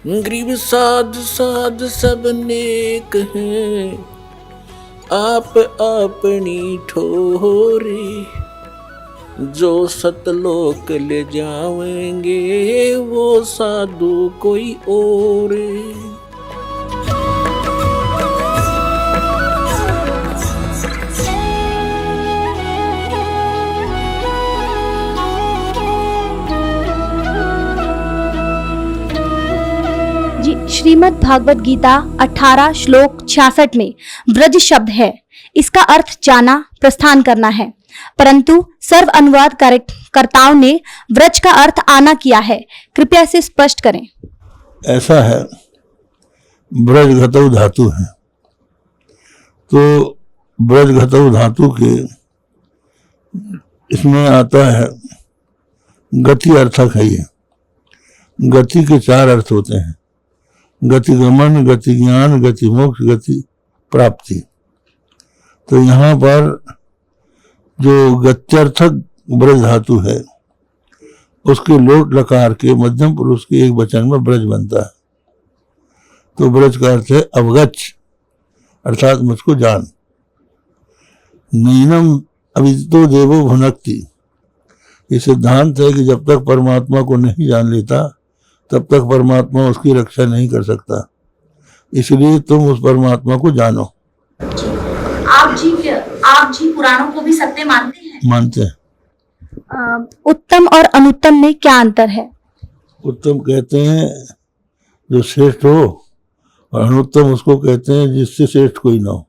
गरीब साध साध सब नेक हैं, आप अपनी ठोरी। जो सतलोक ले जावेंगे वो साधु कोई और। जी, श्रीमद् भागवत गीता 18 श्लोक 66 में व्रज शब्द है। इसका अर्थ जाना, प्रस्थान करना है, परंतु सर्व अनुवाद कर्ताओं ने व्रज का अर्थ आना किया है। कृपया इसे स्पष्ट करें। ऐसा है, ब्रज घतौ धातु है, तो ब्रज घतौ धातु के इसमें आता है गति अर्थक है। ये गति के 4 अर्थ होते हैं, गति गमन, गति ज्ञान, गति मोक्ष, गति प्राप्ति। तो यहाँ पर जो गत्यर्थक ब्रज धातु है उसके लोट लकार के मध्यम पुरुष के एक वचन में ब्रज बनता है। तो ब्रज का अर्थ है अवगच्छ, अर्थात मुझको जान। नैनम अविदितो देवो भुनक्ति। ये सिद्धांत है कि जब तक परमात्मा को नहीं जान लेता तब तक परमात्मा उसकी रक्षा नहीं कर सकता। इसलिए तुम उस परमात्मा को जानो। आप जी पुराणों को भी सत्य मानते हैं? मानते हैं। उत्तम और अनुत्तम में क्या अंतर है? उत्तम कहते हैं जो श्रेष्ठ हो, और अनुत्तम उसको कहते हैं जिससे श्रेष्ठ कोई ना हो।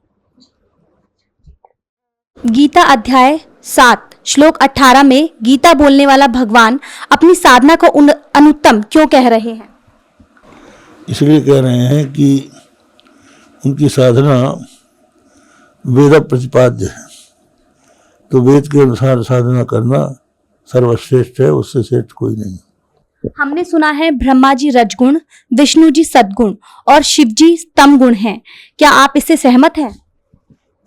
गीता अध्याय 7 श्लोक 18 में गीता बोलने वाला भगवान अपनी साधना को अनुत्तम क्यों कह रहे हैं? इसलिए कह रहे हैं कि उनकी साधना वेद प्रतिपाद्य है, तो वेद के अनुसार साधना करना सर्वश्रेष्ठ है, उससे श्रेष्ठ कोई नहीं। हमने सुना है ब्रह्मा जी रजगुण, विष्णु जी सद्गुण और शिव जी तम गुण हैं। क्या आप इससे सहमत हैं?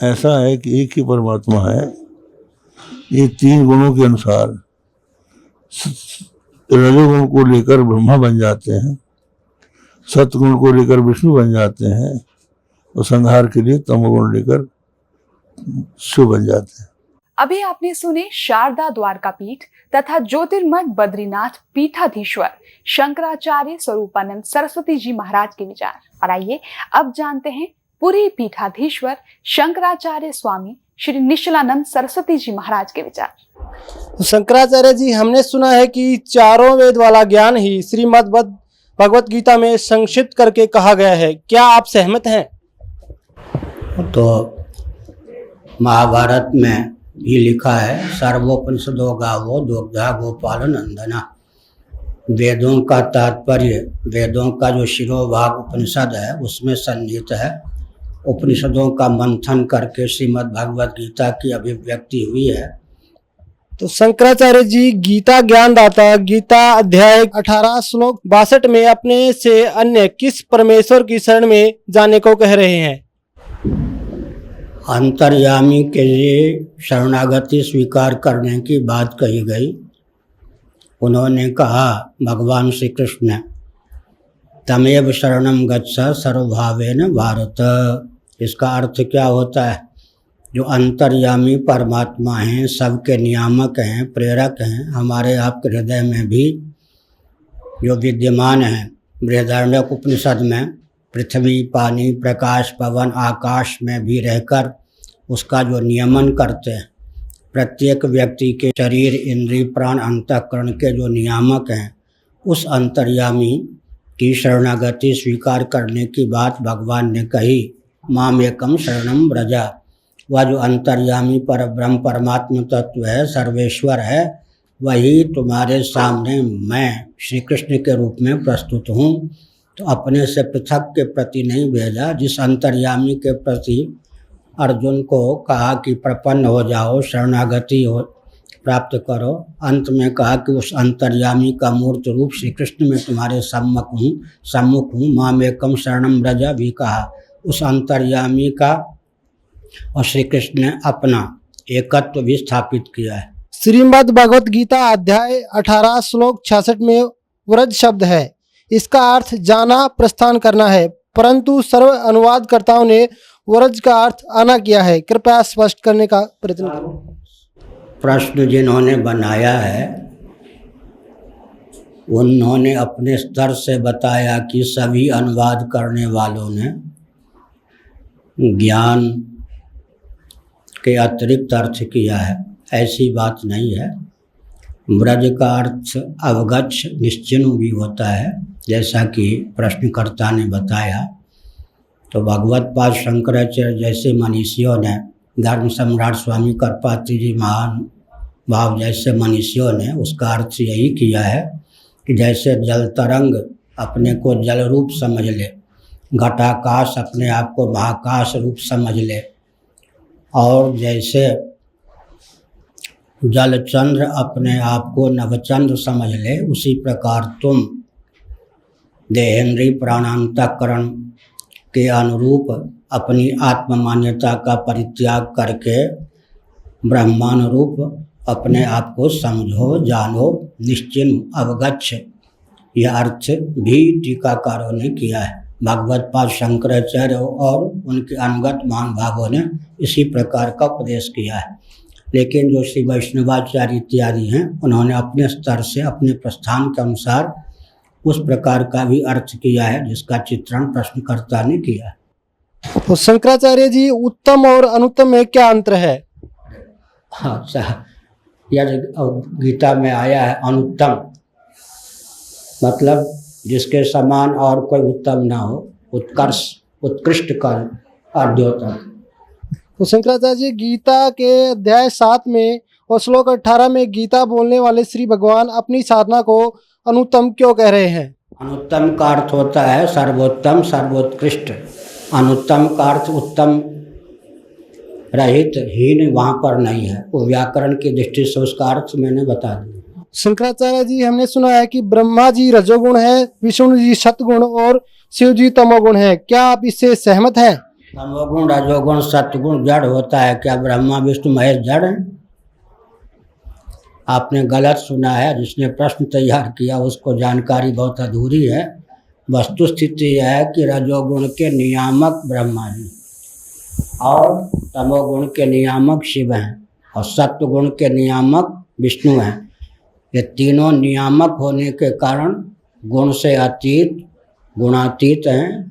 ऐसा है कि एक ही परमात्मा है। ये 3 गुणों के अनुसार रजोगुण को लेकर ब्रह्मा बन जाते हैं, सतगुण को लेकर विष्णु बन जाते हैं, और संहार के लिए तमोगुण लेकर शिव बन जाते हैं। अभी आपने सुने शारदा द्वारका पीठ तथा ज्योतिर्मठ बद्रीनाथ पीठाधीश्वर शंकराचार्य स्वरूपानंद सरस्वती जी महाराज के विचार। और आइए अब जानते हैं पुरी पीठाधीश्वर शंकराचार्य स्वामी श्री निश्चलानंद सरस्वती जी महाराज के विचार। शंकराचार्य जी, हमने सुना है कि चारों वेद वाला ज्ञान ही श्रीमद् भगवत गीता में संक्षिप्त करके कहा गया है। क्या आप सहमत हैं? तो महाभारत में भी लिखा है, सर्वोपनिषदो गावो दुग्धा गोपाल नंदना। वेदों का तात्पर्य, वेदों का जो शिरोभाग उपनिषद है उसमें सन्निहित है। उपनिषदों का मंथन करके श्रीमद् भगवत गीता की अभिव्यक्ति हुई है। तो शंकराचार्य जी गीता ज्ञानदाता गीता अध्याय 18 श्लोक 62 में अपने से अन्य किस परमेश्वर की शरण में जाने को कह रहे हैं? अंतर्यामी के लिए शरणागति स्वीकार करने की बात कही गई। उन्होंने कहा, भगवान श्री कृष्ण, तमेव शरणम गच्छ सर्वभावेन भारत। इसका अर्थ क्या होता है? जो अंतर्यामी परमात्मा हैं, सबके नियामक हैं, प्रेरक हैं, हमारे आपके हृदय में भी जो विद्यमान हैं। बृहदारण्यक उपनिषद में पृथ्वी, पानी, प्रकाश, पवन, आकाश में भी रहकर उसका जो नियमन करते हैं, प्रत्येक व्यक्ति के शरीर, इंद्रिय, प्राण, अंतःकरण के जो नियामक हैं, उस अंतर्यामी की शरणागति स्वीकार करने की बात भगवान ने कही। माम एकम शरणम व्रजा। वह जो अंतर्यामी पर ब्रह्म परमात्मा तत्व है, सर्वेश्वर है, वही तुम्हारे सामने मैं श्री कृष्ण के रूप में प्रस्तुत हूँ। तो अपने से पृथक के प्रति नहीं भेजा। जिस अंतर्यामी के प्रति अर्जुन को कहा कि प्रपन्न हो जाओ, शरणागति हो प्राप्त करो, अंत में कहा कि उस अंतर्यामी का मूर्त रूप श्री कृष्ण में तुम्हारे सम्मुख हूँ। मामेकम शरणम व्रज भी कहा। उस अंतर्यामी का और श्री कृष्ण ने अपना एकत्व भी स्थापित किया है। श्रीमद् भगवत गीता अध्याय 18 श्लोक 66 में व्रज शब्द है। इसका अर्थ जाना, प्रस्थान करना है, परंतु सर्व अनुवादकर्ताओं ने व्रज का अर्थ आना किया है। कृपया स्पष्ट करने का प्रयत्न करें। प्रश्न जिन्होंने बनाया है उन्होंने अपने स्तर से बताया कि सभी अनुवाद करने वालों ने ज्ञान के अतिरिक्त अर्थ किया है। ऐसी बात नहीं है। ब्रज का अर्थ अवगच्छ निश्चिन्ह भी होता है, जैसा कि प्रश्नकर्ता ने बताया। तो भगवत पाद शंकराचार्य जैसे मनीषियों ने, धर्म सम्राट स्वामी करपात्री जी महान भाव जैसे मनीषियों ने उसका अर्थ यही किया है कि जैसे जल तरंग अपने को जल रूप समझ ले, घटाकाश अपने आप को महाकाश रूप समझ ले, और जैसे जल चंद्र अपने आप को नवचंद्र समझ ले, उसी प्रकार तुम देहेंद्रीय प्राणांतकरण के अनुरूप अपनी आत्म मान्यता का परित्याग करके ब्रह्मानुरूप अपने आप को समझो, जानो, निश्चिन्ह, अवगच्छ। यह अर्थ भी टीकाकारों ने किया है। भगवत पाद शंकराचार्य और उनके अनुगत महानुभावों ने इसी प्रकार का उपदेश किया है। लेकिन जो श्री वैष्णवाचार्य इत्यादि हैं उन्होंने अपने स्तर से अपने प्रस्थान के अनुसार उस प्रकार का भी अर्थ किया है जिसका चित्रण प्रश्नकर्ता ने किया है। तो शंकराचार्य जी, उत्तम और अनुत्तम में क्या अंतर है? अच्छा, यह गीता में आया है अनुत्तम, मतलब जिसके समान और कोई उत्तम ना हो, उत्कर्ष, उत्कृष्ट का अर्धोत्तम। तो शंकराचार्य जी, गीता के अध्याय 7 में और श्लोक 18 में गीता बोलने वाले श्री भगवान अपनी साधना को अनुत्तम क्यों कह रहे हैं? अनुत्तम का अर्थ होता है सर्वोत्तम, सर्वोत्कृष्ट। अनुत्तम का अर्थ उत्तम रहित, हीन वहाँ पर नहीं है। वो व्याकरण की दृष्टि से उसका अर्थ मैंने बता दिया। शंकराचार्य जी, हमने सुना है कि ब्रह्मा जी रजोगुण है, विष्णु जी सतगुण और शिव जी तमोगुण है। क्या आप इससे सहमत हैं? तमोगुण, रजोगुण, सतगुण जड़ होता है। क्या ब्रह्मा विष्णु महेश जड़ हैं? आपने गलत सुना है। जिसने प्रश्न तैयार किया उसको जानकारी बहुत अधूरी है। वस्तु स्थिति यह है कि रजोगुण के नियामक ब्रह्मा जी और तमोगुण के नियामक शिव हैं और सत्वगुण के नियामक विष्णु हैं। ये तीनों नियामक होने के कारण गुण से अतीत, गुणातीत हैं,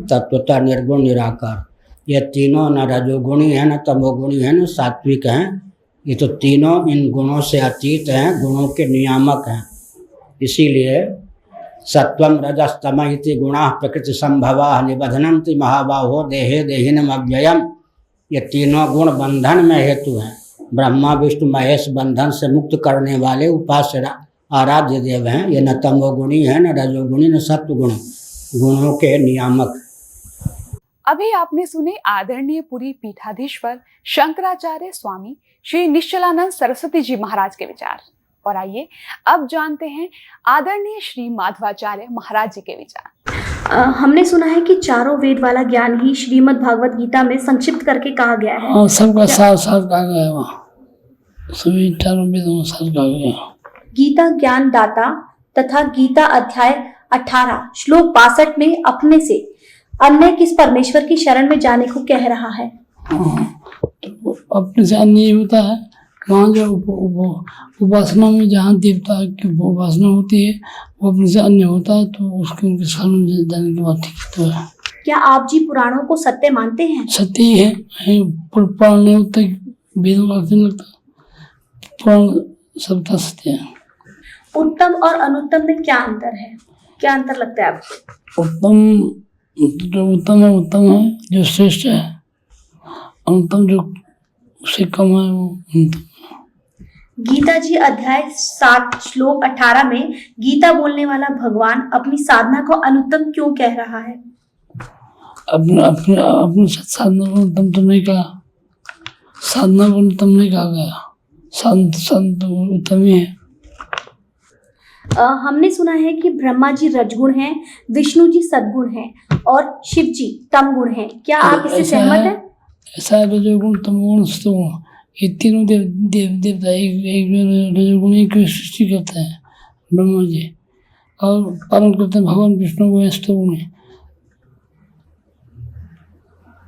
तत्वतः निर्गुण निराकार। ये तीनों न रजोगुणी हैं, न तमोगुणी हैं, न सात्विक हैं। ये तो तीनों इन गुणों से अतीत हैं, गुणों के नियामक हैं। इसीलिए सत्वम रजस तम इति गुणाः प्रकृति संभवा निबधनन्ति महाबाहो देहे देहिनम अव्ययम। ये तीनों गुण बंधन में हेतु हैं। ब्रह्मा विष्णु महेश बंधन से मुक्त करने वाले उपास्य आराध्य देव हैं। ये न तमोगुणी है, न रजोगुणी, न सत्वगुण, गुणों के नियामक। अभी आपने सुने आदरणीय पुरी पीठाधीश्वर शंकराचार्य स्वामी श्री निश्चलानंद सरस्वती जी महाराज के विचार। और आइए अब जानते हैं आदरणीय श्री माधवाचार्य महाराज जी के विचार। हमने सुना है कि चारों वेद वाला ज्ञान ही श्रीमद् भागवत गीता में संक्षिप्त करके कहा गया है। हाँ, सबका साथ साथ कहा गया है वहाँ, सभी चारों वेदों में साथ कहा गया। गीता ज्ञान दाता तथा गीता अध्याय 18 श्लोक 62 में अपने से अन्य किस परमेश्वर की शरण में जाने को कह रहा है? तो अपने से अन्य ही होता है। वहाँ जो उपासना में जहाँ देवता की उपासना होती है वो अपने से अन्य होता है, तो उसके उनके शरण में जाने की बात ठीक तो है। क्या आप जी पुराणों को सत्य मानते हैं? सत्य ही है। पुराण नहीं होता, वेदों का नहीं लगता, पुराण सबका सत्य है। उत्तम और अनुत्तम में क्या अंतर है? क्या अंतर लगता है आपको? जो उत्तम है जो श्रेष्ठ है, अनुत्तम जो उससे कम है वो अनुत्तम। गीता जी अध्याय 7 श्लोक 18 में गीता बोलने वाला भगवान अपनी साधना को अनुत्तम क्यों कह रहा है? अपने साधना को अनुत्तम तो नहीं कहा, साधना को अनुत्तम नहीं कहा गया, साधना तो उत्तम ही है। हमने सुना है कि ब्रह्मा जी रजगुण हैं, विष्णु जी सद्गुण हैं और शिव जी तमगुण हैं। क्या आप इससे सहमत हैं? ऐसा रजोगुण, तमोगुण, सत्वगुण, ये तीनों देवता एक रजोगुण की सृष्टि करते हैं ब्रह्मा जी। और पालन करते हैं भगवान विष्णु को स्तव में,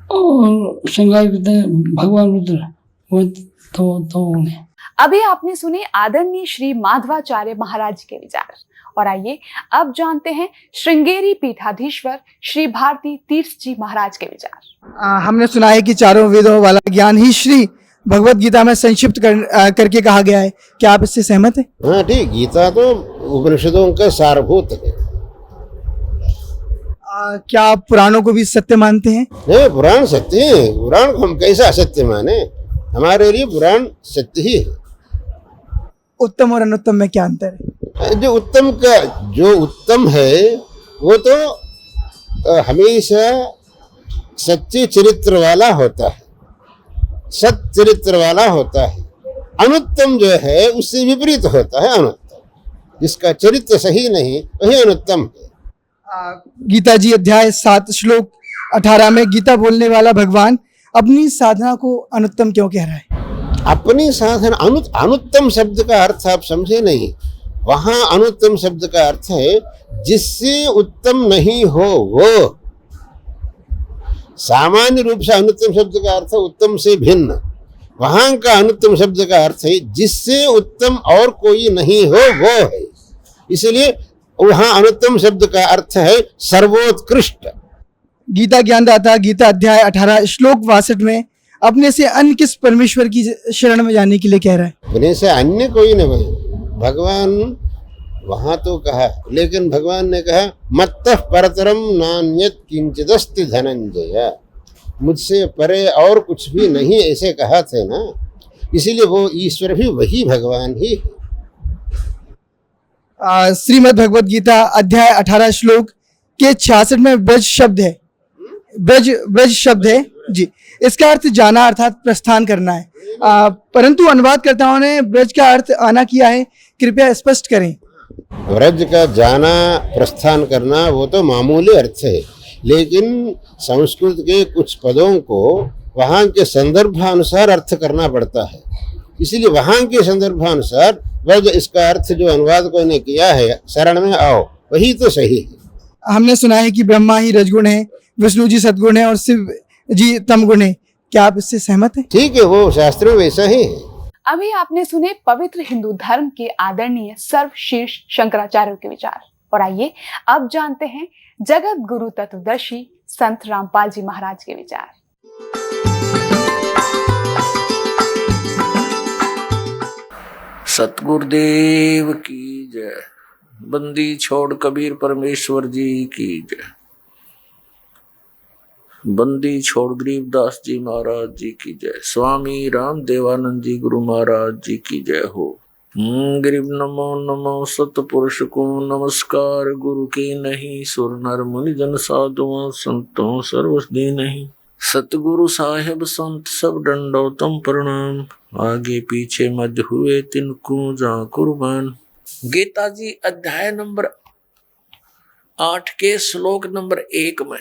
और श्रृंगार करते हैं भगवान रुद्र वो तो उन्हें। अभी आपने सुने आदरणीय श्री माधवाचार्य महाराज के विचार, और आइए अब जानते हैं श्रृंगेरी पीठाधीश्वर श्री भारती तीर्थ जी महाराज के विचार। हमने सुना है कि चारों वेदों वाला ज्ञान ही श्री भगवत गीता में संक्षिप्त करके कहा गया है, क्या आप इससे सहमत हैं? हाँ ठीक, गीता तो उपनिषदों का सारभूत है। क्या आप पुराणों को भी सत्य मानते हैं? नहीं, पुराण सत्य है। पुराण को हम कैसा असत्य माने? हमारे लिए पुराण सत्य ही है। उत्तम और अनुत्तम में क्या अंतर है? जो उत्तम है वो तो हमेशा सच्चे चरित्र वाला होता है, सत चरित्र वाला होता है। अनुत्तम जो है उससे विपरीत होता है अनुत्तम, जिसका चरित्र सही नहीं वही अनुत्तम है। गीता जी अध्याय 7 श्लोक 18 में गीता बोलने वाला भगवान अपनी साधना को अनुत्तम क्यों कह रहा है? अपनी साधना, अनुत्तम शब्द का अर्थ आप समझे नहीं। वहां अनुत्तम शब्द का अर्थ है जिससे उत्तम नहीं हो वो। सामान्य रूप से अनुत्तम शब्द का अर्थ है उत्तम से भिन्न। वहां का अनुत्तम शब्द का अर्थ है जिससे उत्तम और कोई नहीं हो वो है। इसलिए वहां अनुत्तम शब्द का अर्थ है सर्वोत्कृष्ट। गीता ज्ञानदाता गीता अध्याय 18 श्लोक 62 में अपने से अन्य किस परमेश्वर की शरण में जाने के लिए कह रहा है? अपने से अन्य कोई नहीं, भगवान वहां तो कहा, लेकिन भगवान ने कहा मत्तः परतरम नान्यत् किंचिदस्ति धनंजय, मुझसे परे और कुछ भी नहीं, ऐसे कहा थे ना। इसीलिए वो ईश्वर भी वही भगवान ही है। श्रीमद् भगवत गीता अध्याय 18 श्लोक के 66 में ब्रज शब्द है, ब्रज शब्द है जी। इसका अर्थ जाना अर्थात प्रस्थान करना है, परंतु अनुवादकर्ताओं ने ब्रज का अर्थ आना किया है, कृपया स्पष्ट करें। ब्रज का जाना प्रस्थान करना वो तो मामूली अर्थ है, लेकिन संस्कृत के कुछ पदों को वहाँ के संदर्भानुसार अर्थ करना पड़ता है। इसलिए वहाँ के संदर्भानुसार ब्रज इसका अर्थ जो अनुवादकों ने किया है शरण में आओ, वही तो सही है। हमने सुना है कि ब्रह्मा ही रजगुण है, विष्णु जी सद्गुण है और शिव जी तमगुण है, क्या आप इससे सहमत हैं? ठीक है, वो शास्त्र में वैसा ही है। अभी आपने सुने पवित्र हिंदू धर्म के आदरणीय सर्वशीर्ष शंकराचार्य के विचार, और आइए अब जानते हैं जगत गुरु तत्वदर्शी संत रामपाल जी महाराज के विचार। सतगुरुदेव की जय। बंदी छोड़ कबीर परमेश्वर जी की जय। बंदी छोड़ गरीबदास जी महाराज जी की जय। स्वामी राम देवानंद जी गुरु महाराज जी की जय हो। गरीब नमो नमो सतपुरुष को नमस्कार, गुरु की नहीं सुर नर मुनि जन साधुओं संतों सर्वस्दी नहीं। सतगुरु साहेब संत सब दंडोतम प्रणाम, आगे पीछे मध्य हुए तिनको जा कुर्बान। गीता जी अध्याय नंबर 8 के श्लोक नंबर 1 में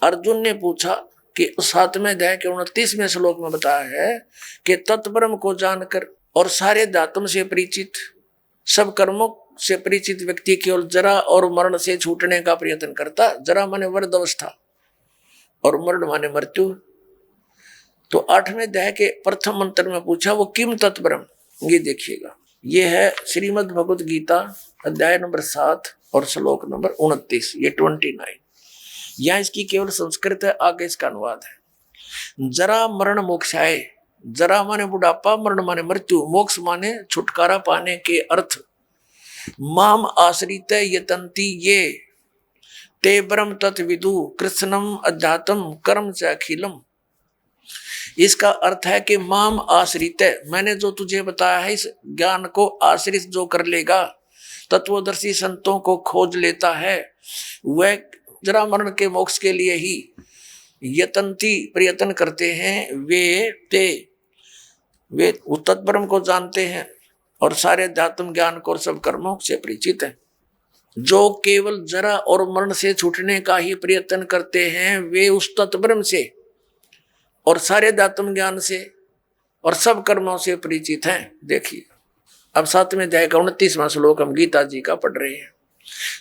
अर्जुन ने पूछा कि 7वें अध्याय के 29वें श्लोक में बताया है कि तत्ब्रह्म को जानकर और सारे धातुओं से परिचित, सब कर्मों से परिचित व्यक्ति केवल जरा और मरण से छूटने का प्रयत्न करता। जरा माने वृद्ध अवस्था और मरण माने मृत्यु। तो 8वें अध्याय के प्रथम मंत्र में पूछा वो किम तत्ब्रह्म। ये देखिएगा, ये है श्रीमद् भगवत गीता अध्याय नंबर 7 और श्लोक नंबर 29, ये 29। यहाँ इसकी केवल संस्कृत है, आगे इसका अनुवाद है। जरा मरण मोक्षाय, जरा माने बुढ़ापा, मरण माने मृत्यु, मोक्ष माने छुटकारा पाने के अर्थ। माम आश्रित यतंती ये ते ब्रह्म तत्विदु कृष्णम अध्यात्म कर्म च अखिलम। इसका अर्थ है कि माम आश्रित, मैंने जो तुझे बताया है इस ज्ञान को आश्रित जो कर लेगा, तत्वदर्शी संतों को खोज लेता है, वह जरा मरण के मोक्ष के लिए ही यतंती प्रयत्न करते हैं। वे तत्ब्रह्म को जानते हैं और सारे अध्यात्म ज्ञान को और सब कर्मों से परिचित हैं। जो केवल जरा और मरण से छूटने का ही प्रयत्न करते हैं, वे उस तत्ब्रह्म से और सारे अध्यात्म ज्ञान से और सब कर्मों से परिचित हैं। देखिए अब 7वें अध्याय का 29वां श्लोक हम गीता जी का पढ़ रहे हैं।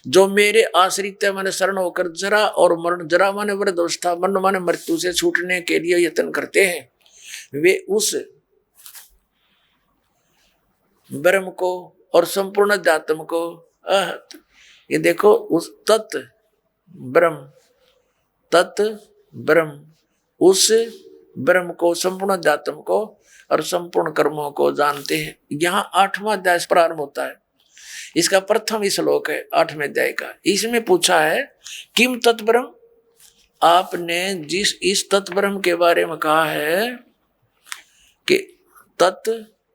जो मेरे आश्रित माने शरण होकर जरा और मरण, जरा माने वृद्धावस्था, मरण माने मृत्यु से छूटने के लिए यत्न करते हैं, वे उस ब्रह्म को और संपूर्ण अध्यात्म को ये देखो, उस तत् ब्रह्म उस ब्रह्म को, संपूर्ण अध्यात्म को और संपूर्ण कर्मों को जानते हैं। यहाँ 8वां अध्याय प्रारंभ होता है। इसका प्रथम ही श्लोक है 8वें अध्याय का। इसमें पूछा है किम तत्ब्रह्म, आपने जिस इस तत्ब्रह्म के बारे में कहा है कि तत्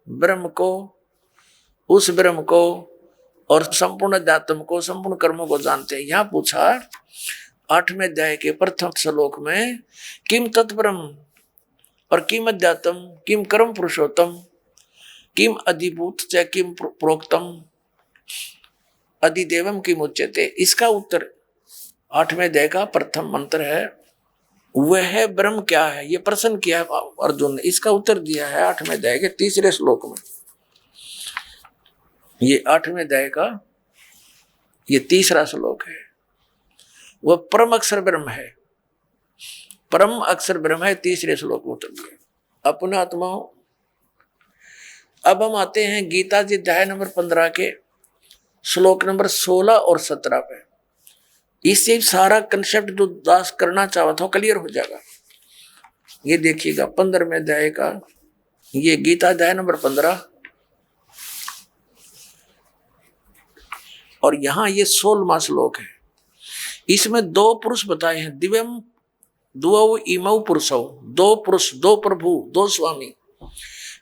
ब्रह्म को, उस ब्रह्म को और संपूर्ण अध्यात्म को, संपूर्ण कर्मों को जानते हैं। यहाँ पूछा 8वें अध्याय के प्रथम श्लोक में किम तत्ब्रह्म और किम अध्यात्म, किम कर्म पुरुषोत्तम, किम अधिभूत च किम प्रोक्तम अधिदेवम किम उच्यते। इसका उत्तर 8वें अध्याय का प्रथम मंत्र है, वह ब्रह्म क्या है, ये प्रश्न किया है अर्जुन ने। इसका उत्तर दिया है 8वें अध्याय के 3रे श्लोक में। ये 8वें अध्याय का ये 3रा श्लोक है। वह परम अक्षर ब्रह्म है, परम अक्षर ब्रह्म है। 3रे श्लोक में उत्तर दिया। अपने आत्माओं, अब हम आते हैं गीता जी अध्याय नंबर 15 के श्लोक नंबर 16 और 17 पे। इससे सारा कंसेप्ट जो दास करना चाहता था क्लियर हो जाएगा। ये देखिएगा 15वें अध्याय का ये गीता अध्याय नंबर 15 और यहाँ ये 16वां श्लोक है। इसमें 2 पुरुष बताए हैं, दिव्यम द्वौ इमौ पुरुषौ, 2 पुरुष, 2 प्रभु, 2 स्वामी,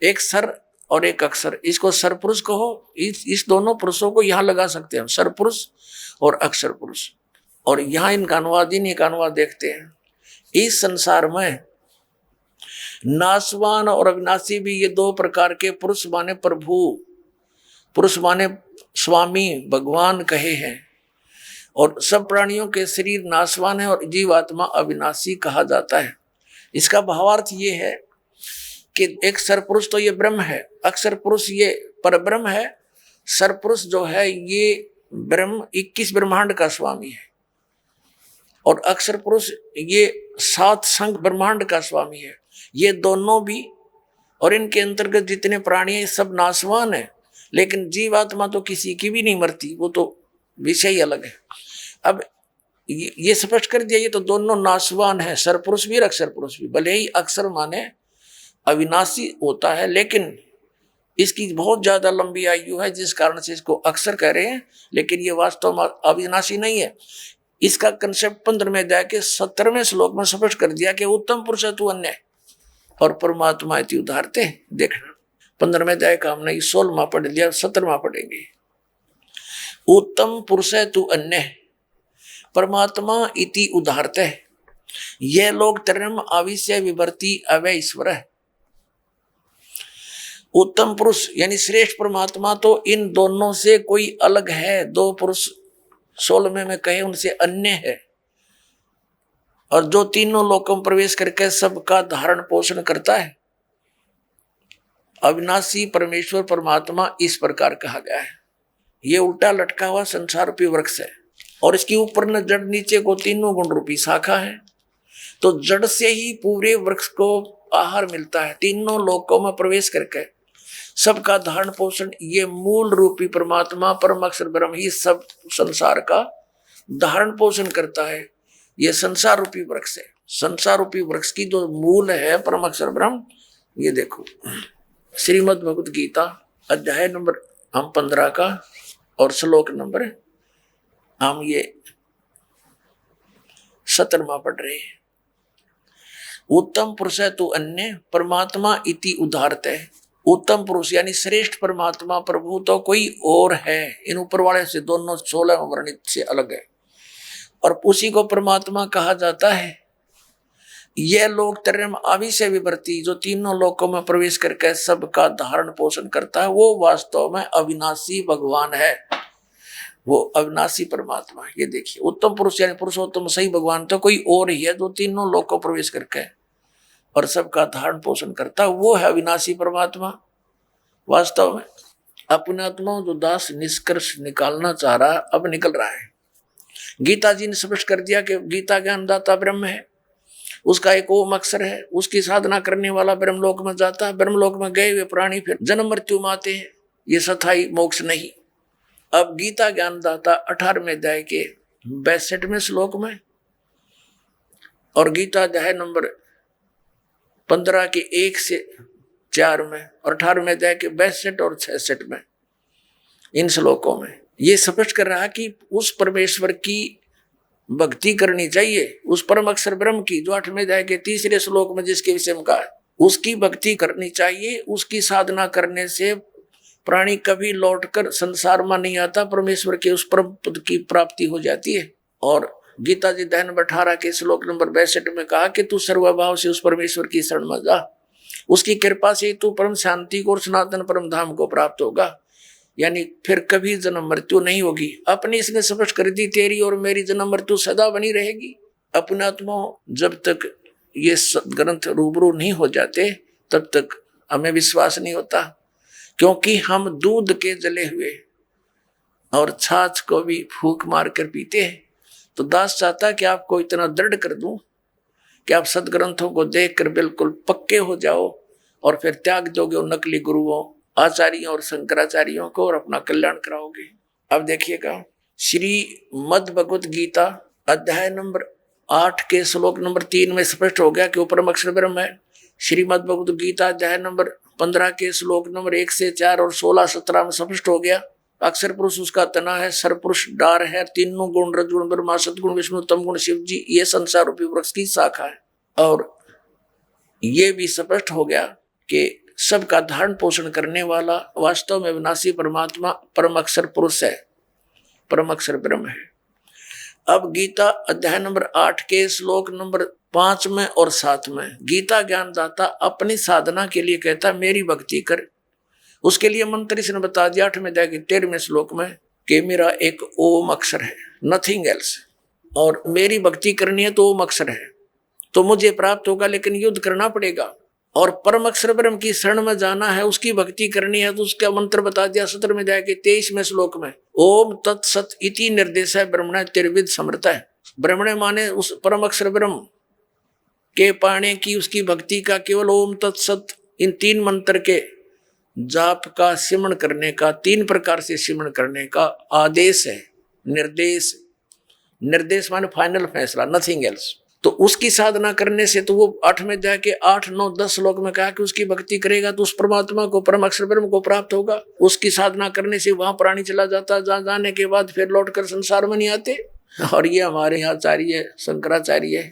एक सर और एक अक्षर। इसको सर पुरुष कहो। इस दोनों पुरुषों को यहाँ लगा सकते हैं, सर पुरुष और अक्षर पुरुष। और यहाँ इनका अनुवाद, इनका अनुवाद देखते हैं। इस संसार में नासवान और अविनाशी भी ये 2 प्रकार के पुरुष माने प्रभु, पुरुष माने स्वामी, भगवान कहे हैं। और सब प्राणियों के शरीर नासवान है और जीवात्मा अविनाशी कहा जाता है। इसका भावार्थ ये है कि एक सरपुरुष तो ये ब्रह्म है, अक्षर पुरुष ये परब्रह्म है, सरपुरुष जो है ये ब्रह्म 21 ब्रह्मांड का स्वामी है और अक्षर पुरुष ये 7 संघ ब्रह्मांड का स्वामी है। ये दोनों भी और इनके अंतर्गत जितने प्राणी हैं सब नासवान है, लेकिन जीवात्मा तो किसी की भी नहीं मरती, वो तो विषय ही अलग है। अब ये स्पष्ट कर दिया, ये तो दोनों नासवान है, सरपुरुष भी और अक्षर पुरुष भी। भले ही अक्षर माने अविनाशी होता है, लेकिन इसकी बहुत ज्यादा लंबी आयु है जिस कारण से इसको अक्षर कह रहे हैं, लेकिन ये वास्तव में अविनाशी नहीं है। इसका कंसेप्ट 15वें अध्याय के 17वें श्लोक में स्पष्ट कर दिया कि उत्तम पुरुष तू अन्य और परमात्मा इति उदाहरते। देखना 15वें अध्याय का हमने 16वां पढ़ लिया, 17वां पढ़ेंगे। उत्तम पुरुष तू अन्य परमात्मा इति उदाहरते, ये लोग तरम आविश्य विवर्ती अवय ईश्वर है। उत्तम पुरुष यानी श्रेष्ठ परमात्मा तो इन दोनों से कोई अलग है। 2 पुरुष 16वें में कहे उनसे अन्य है, और जो तीनों लोकों में प्रवेश करके सबका धारण पोषण करता है। अविनाशी परमेश्वर परमात्मा इस प्रकार कहा गया है। ये उल्टा लटका हुआ संसार रूपी वृक्ष है और इसके ऊपर न जड़, नीचे को तीनों गुण रूपी शाखा है। तो जड़ से ही पूरे वृक्ष को आहार मिलता है। तीनों लोकों में प्रवेश करके सबका धारण पोषण ये मूल रूपी परमात्मा परम अक्षर ब्रह्म ही सब संसार का धारण पोषण करता है। ये संसार रूपी वृक्ष है। संसार रूपी वृक्ष की जो मूल है परम अक्षर ब्रह्म, ये देखो श्रीमद् भगवत गीता अध्याय नंबर हम 15 का और श्लोक नंबर हम ये 17वां पढ़ रहे हैं। उत्तम पुरुष है तू अन्य परमात्मा इति उदाहरत है। उत्तम पुरुष यानी श्रेष्ठ परमात्मा प्रभु तो कोई और है, इन ऊपर वाले से दोनों 16 वर्णित से अलग है और उसी को परमात्मा कहा जाता है। यह लोग तरम आविश्य विवर्ती, जो तीनों लोकों में प्रवेश करके सबका धारण पोषण करता है, वो वास्तव में अविनाशी भगवान है, वो अविनाशी परमात्मा। ये देखिए उत्तम पुरुष यानी पुरुषोत्तम सही भगवान तो कोई और ही है जो तीनों लोकों प्रवेश करके और सबका धारण पोषण करता है, वो है अविनाशी परमात्मा वास्तव में। अपनात्मा जो दास निष्कर्ष निकालना चाह रहा अब निकल रहा है। गीता जी ने स्पष्ट कर दिया कि गीता ज्ञानदाता ब्रह्म है, उसका एक ओम अक्षर है, उसकी साधना करने वाला ब्रह्मलोक में जाता है। ब्रह्मलोक में गए हुए प्राणी फिर जन्म मृत्यु में आते हैं, ये सथाई मोक्ष नहीं। अब गीता ज्ञानदाता 18वें अध्याय के 62वें श्लोक में और गीता अध्याय नंबर 15 के 1 से 4 में और 18वें अध्याय के 62 और 66 में, इन श्लोकों में ये स्पष्ट कर रहा कि उस परमेश्वर की भक्ति करनी चाहिए, उस परम अक्षर ब्रह्म की, जो 8वें अध्याय के 3रे श्लोक में जिसके विषय में कहा है, उसकी भक्ति करनी चाहिए। उसकी साधना करने से प्राणी कभी लौटकर संसार में नहीं आता, परमेश्वर के उस परम पद की प्राप्ति हो जाती है। और गीता जी अध्याय नंबर 18 के श्लोक नंबर 62 में कहा कि तू सर्वभाव से उस परमेश्वर की शरण में जा, उसकी कृपा से तू परम शांति को और सनातन परम धाम को प्राप्त होगा, यानी फिर कभी जन्म मृत्यु नहीं होगी। अपनी इसने स्पष्ट कर दी, तेरी और मेरी जन्म मृत्यु सदा बनी रहेगी। अपने आत्मा जब तक ये ग्रंथ रूबरू नहीं हो जाते तब तक हमें विश्वास नहीं होता, क्योंकि हम दूध के जले हुए और छाछ को भी फूंक मार कर पीते हैं। तो दास चाहता कि आपको इतना दृढ़ कर दूं कि आप सदग्रंथों को देखकर बिल्कुल पक्के हो जाओ और फिर त्याग दोगे उन नकली गुरुओं, आचार्यों और शंकराचार्यों को और अपना कल्याण कराओगे। अब देखिएगा, श्रीमद् भगवत गीता अध्याय नंबर 8 के श्लोक नंबर 3 में स्पष्ट हो गया कि वो परम अक्षर ब्रह्म है। श्रीमद् भगवत गीता अध्याय नंबर 15 के श्लोक नंबर 1 से 4 और 16-17 में स्पष्ट हो गया, अक्षर पुरुष उसका तना है, सरपुरुष डार है, तीनों गुण रजगुण ब्रह्मा सतगुण विष्णु तम गुण शिव जी, ये संसार रूपी वृक्ष की शाखा है। और ये भी स्पष्ट हो गया कि सबका धारण पोषण करने वाला वास्तव में विनाशी परमात्मा परम अक्षर पुरुष है, परम अक्षर ब्रह्म है। अब गीता अध्याय नंबर 8 के श्लोक नंबर 5 में और 7 में गीता ज्ञानदाता अपनी साधना के लिए कहता मेरी भक्ति कर। उसके लिए मंत्र इसने बता दिया 8वें अध्याय के 13वें श्लोक में कि मेरा एक ओम अक्षर है, नथिंग एल्स, और मेरी भक्ति करनी है तो ओम अक्षर है, तो मुझे प्राप्त होगा, लेकिन युद्ध करना पड़ेगा। और परम अक्षर ब्रह्म की शरण में जाना है, उसकी भक्ति करनी है, तो उसका मंत्र बता दिया 17वें अध्याय के 23वें श्लोक में, ओम तत्सत इति निर्देश है ब्रह्मण त्रिविध समर्था है। ब्रह्मण माने उस परम अक्षर ब्रह्म के पाने की, उसकी भक्ति का केवल ओम तत्सत इन 3 मंत्र के जाप का सिमरण करने का, 3 प्रकार से सिमरण करने का आदेश है। निर्देश, निर्देश माने फाइनल फैसला, नथिंग एल्स। तो उसकी साधना करने से, तो वो 8वें अध्याय के 8, 9, 10 श्लोक में कहा कि उसकी भक्ति करेगा तो उस परमात्मा को, परम अक्षर ब्रह्म को प्राप्त होगा। उसकी साधना करने से वहां प्राणी चला जाता, जहां जाने के बाद फिर लौटकर संसार में नहीं आते। और ये हमारे आचार्य शंकराचार्य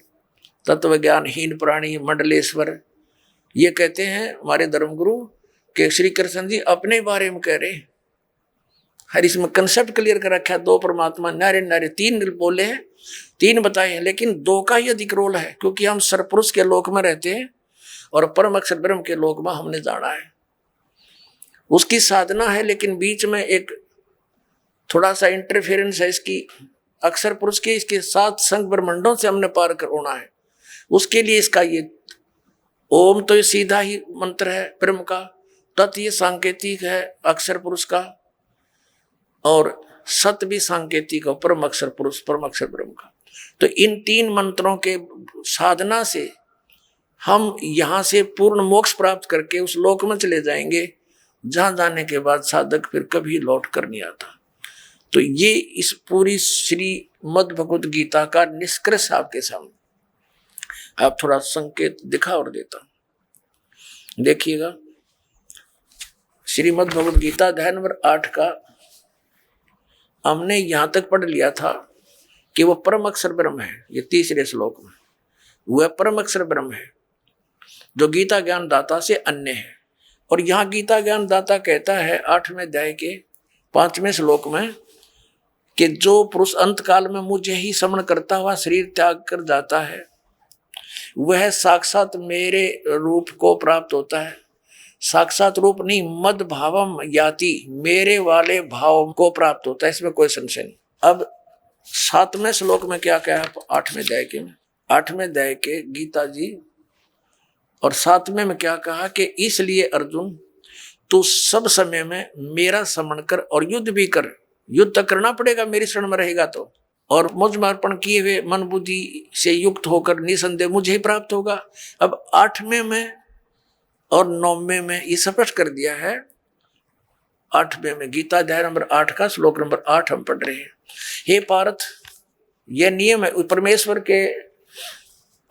तत्व ज्ञानहीन प्राणी मंडलेश्वर ये कहते हैं, हमारे धर्मगुरु, कि श्री कृष्ण जी अपने बारे में कह रहे हैं। हर इसमें कंसेप्ट क्लियर कर रखा है, 2 परमात्मा नारे नारे, 3 बोले हैं, 3 बताए हैं, लेकिन 2 का ही अधिक रोल है, क्योंकि हम सरपुरुष के लोक में रहते हैं और परम अक्षर ब्रह्म के लोक में हमने जाना है। उसकी साधना है, लेकिन बीच में एक थोड़ा सा इंटरफेरेंस है इसकी, अक्षर पुरुष के, इसके 7 संग ब्रह्मंडों से हमने पार कर होना है। उसके लिए इसका ये ओम तो ये सीधा ही मंत्र है ब्रह्म का, तत् ये सांकेतिक है अक्षर पुरुष का, और सत भी सांकेतिक है परम अक्षर पुरुष, परम अक्षर ब्रह्म का। तो इन 3 मंत्रों के साधना से हम यहाँ से पूर्ण मोक्ष प्राप्त करके उस लोक में चले जाएंगे, जहाँ जाने के बाद साधक फिर कभी लौट कर नहीं आता। तो ये इस पूरी श्रीमद् भगवत गीता का निष्कर्ष आपके सामने। आप थोड़ा संकेत दिखा और देता हूं, देखिएगा। श्रीमद् भगवत गीता अध्याय नंबर 8 का हमने यहां तक पढ़ लिया था कि वह परम अक्षर ब्रह्म है। ये 3रे श्लोक में वह परम अक्षर ब्रह्म है जो गीता ज्ञान दाता से अन्य है। और यहाँ गीता ज्ञान दाता कहता है 8वें अध्याय के 5वें श्लोक में कि जो पुरुष अंत काल में मुझे ही स्मरण करता हुआ शरीर त्याग कर जाता है, वह साक्षात मेरे रूप को प्राप्त होता है। साक्षात रूप नहीं, मद भावम याति, मेरे वाले भाव को प्राप्त होता है, इसमें कोई संशय नहीं। अब 7वें श्लोक में क्या कहा 8वें अध्याय के में, 8वें अध्याय के गीता जी और 7वें में क्या कहा कि इसलिए अर्जुन तू सब समय में मेरा स्मरण कर और युद्ध भी कर। युद्ध तो करना पड़ेगा मेरी शरण में रहेगा तो, और मुझ में अर्पण किए हुए मन बुद्धि से युक्त होकर निसंदेह मुझे ही प्राप्त होगा। अब 8वें में और 9वें में ये स्पष्ट कर दिया है। 8वें में गीता अध्याय नंबर 8 का श्लोक नंबर 8 हम पढ़ रहे हैं। हे पार्थ, यह नियम है परमेश्वर के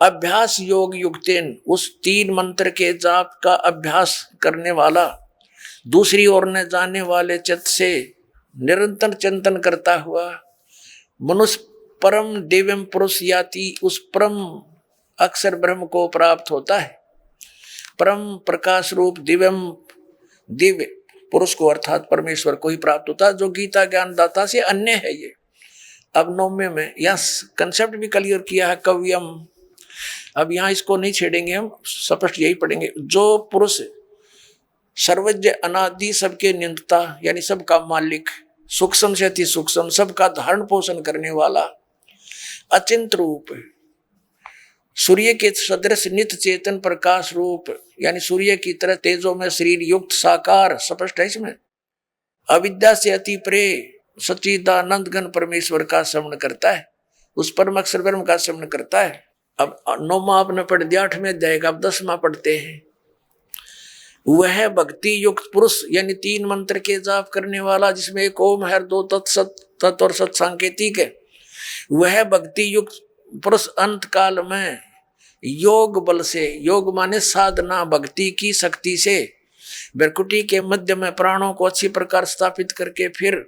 अभ्यास योग युक्तेन, उस 3 मंत्र के जाप का अभ्यास करने वाला दूसरी ओर न जाने वाले चित्त से निरंतर चिंतन करता हुआ मनुष्य परम दिव्यम पुरुष याति, उस परम अक्षर ब्रह्म को प्राप्त होता है। परम प्रकाश रूप दिव्य पुरुष को अर्थात परमेश्वर को ही प्राप्त होता है, जो गीता ज्ञान दाता से अन्य है। ये अब 9वें में यह कंसेप्ट भी क्लियर किया है कव्यम। अब यहाँ इसको नहीं छेड़ेंगे, हम स्पष्ट यही पढ़ेंगे। जो पुरुष सर्वज्ञ अनादि सबके नियंता यानी सबका मालिक, सूक्ष्म से अति सूक्ष्म सबका धारण पोषण करने वाला, अचिंत रूप, सूर्य के सदृश नित्य चेतन प्रकाश रूप यानी सूर्य की तरह तेजो में शरीर युक्त साकार, स्पष्ट है इसमें, अविद्या से अति प्रे सच्चिदानंद घन परमेश्वर का श्रवण करता है, उस परम अक्षर ब्रह्म का श्रवण करता है। अब 9वां आपने पढ़ दिया, 8वें अध्याय का अब 10वां पढ़ते हैं। वह भक्ति युक्त पुरुष यानी 3 मंत्र के जाप करने वाला, जिसमें एक ओम है, 2 तत्सत तत् और सत सांकेतिक है। वह भक्ति युक्त पुरुष अंत काल में योग बल से, योग माने साधना भक्ति की शक्ति से, भ्रकुटी के मध्य में प्राणों को अच्छी प्रकार स्थापित करके फिर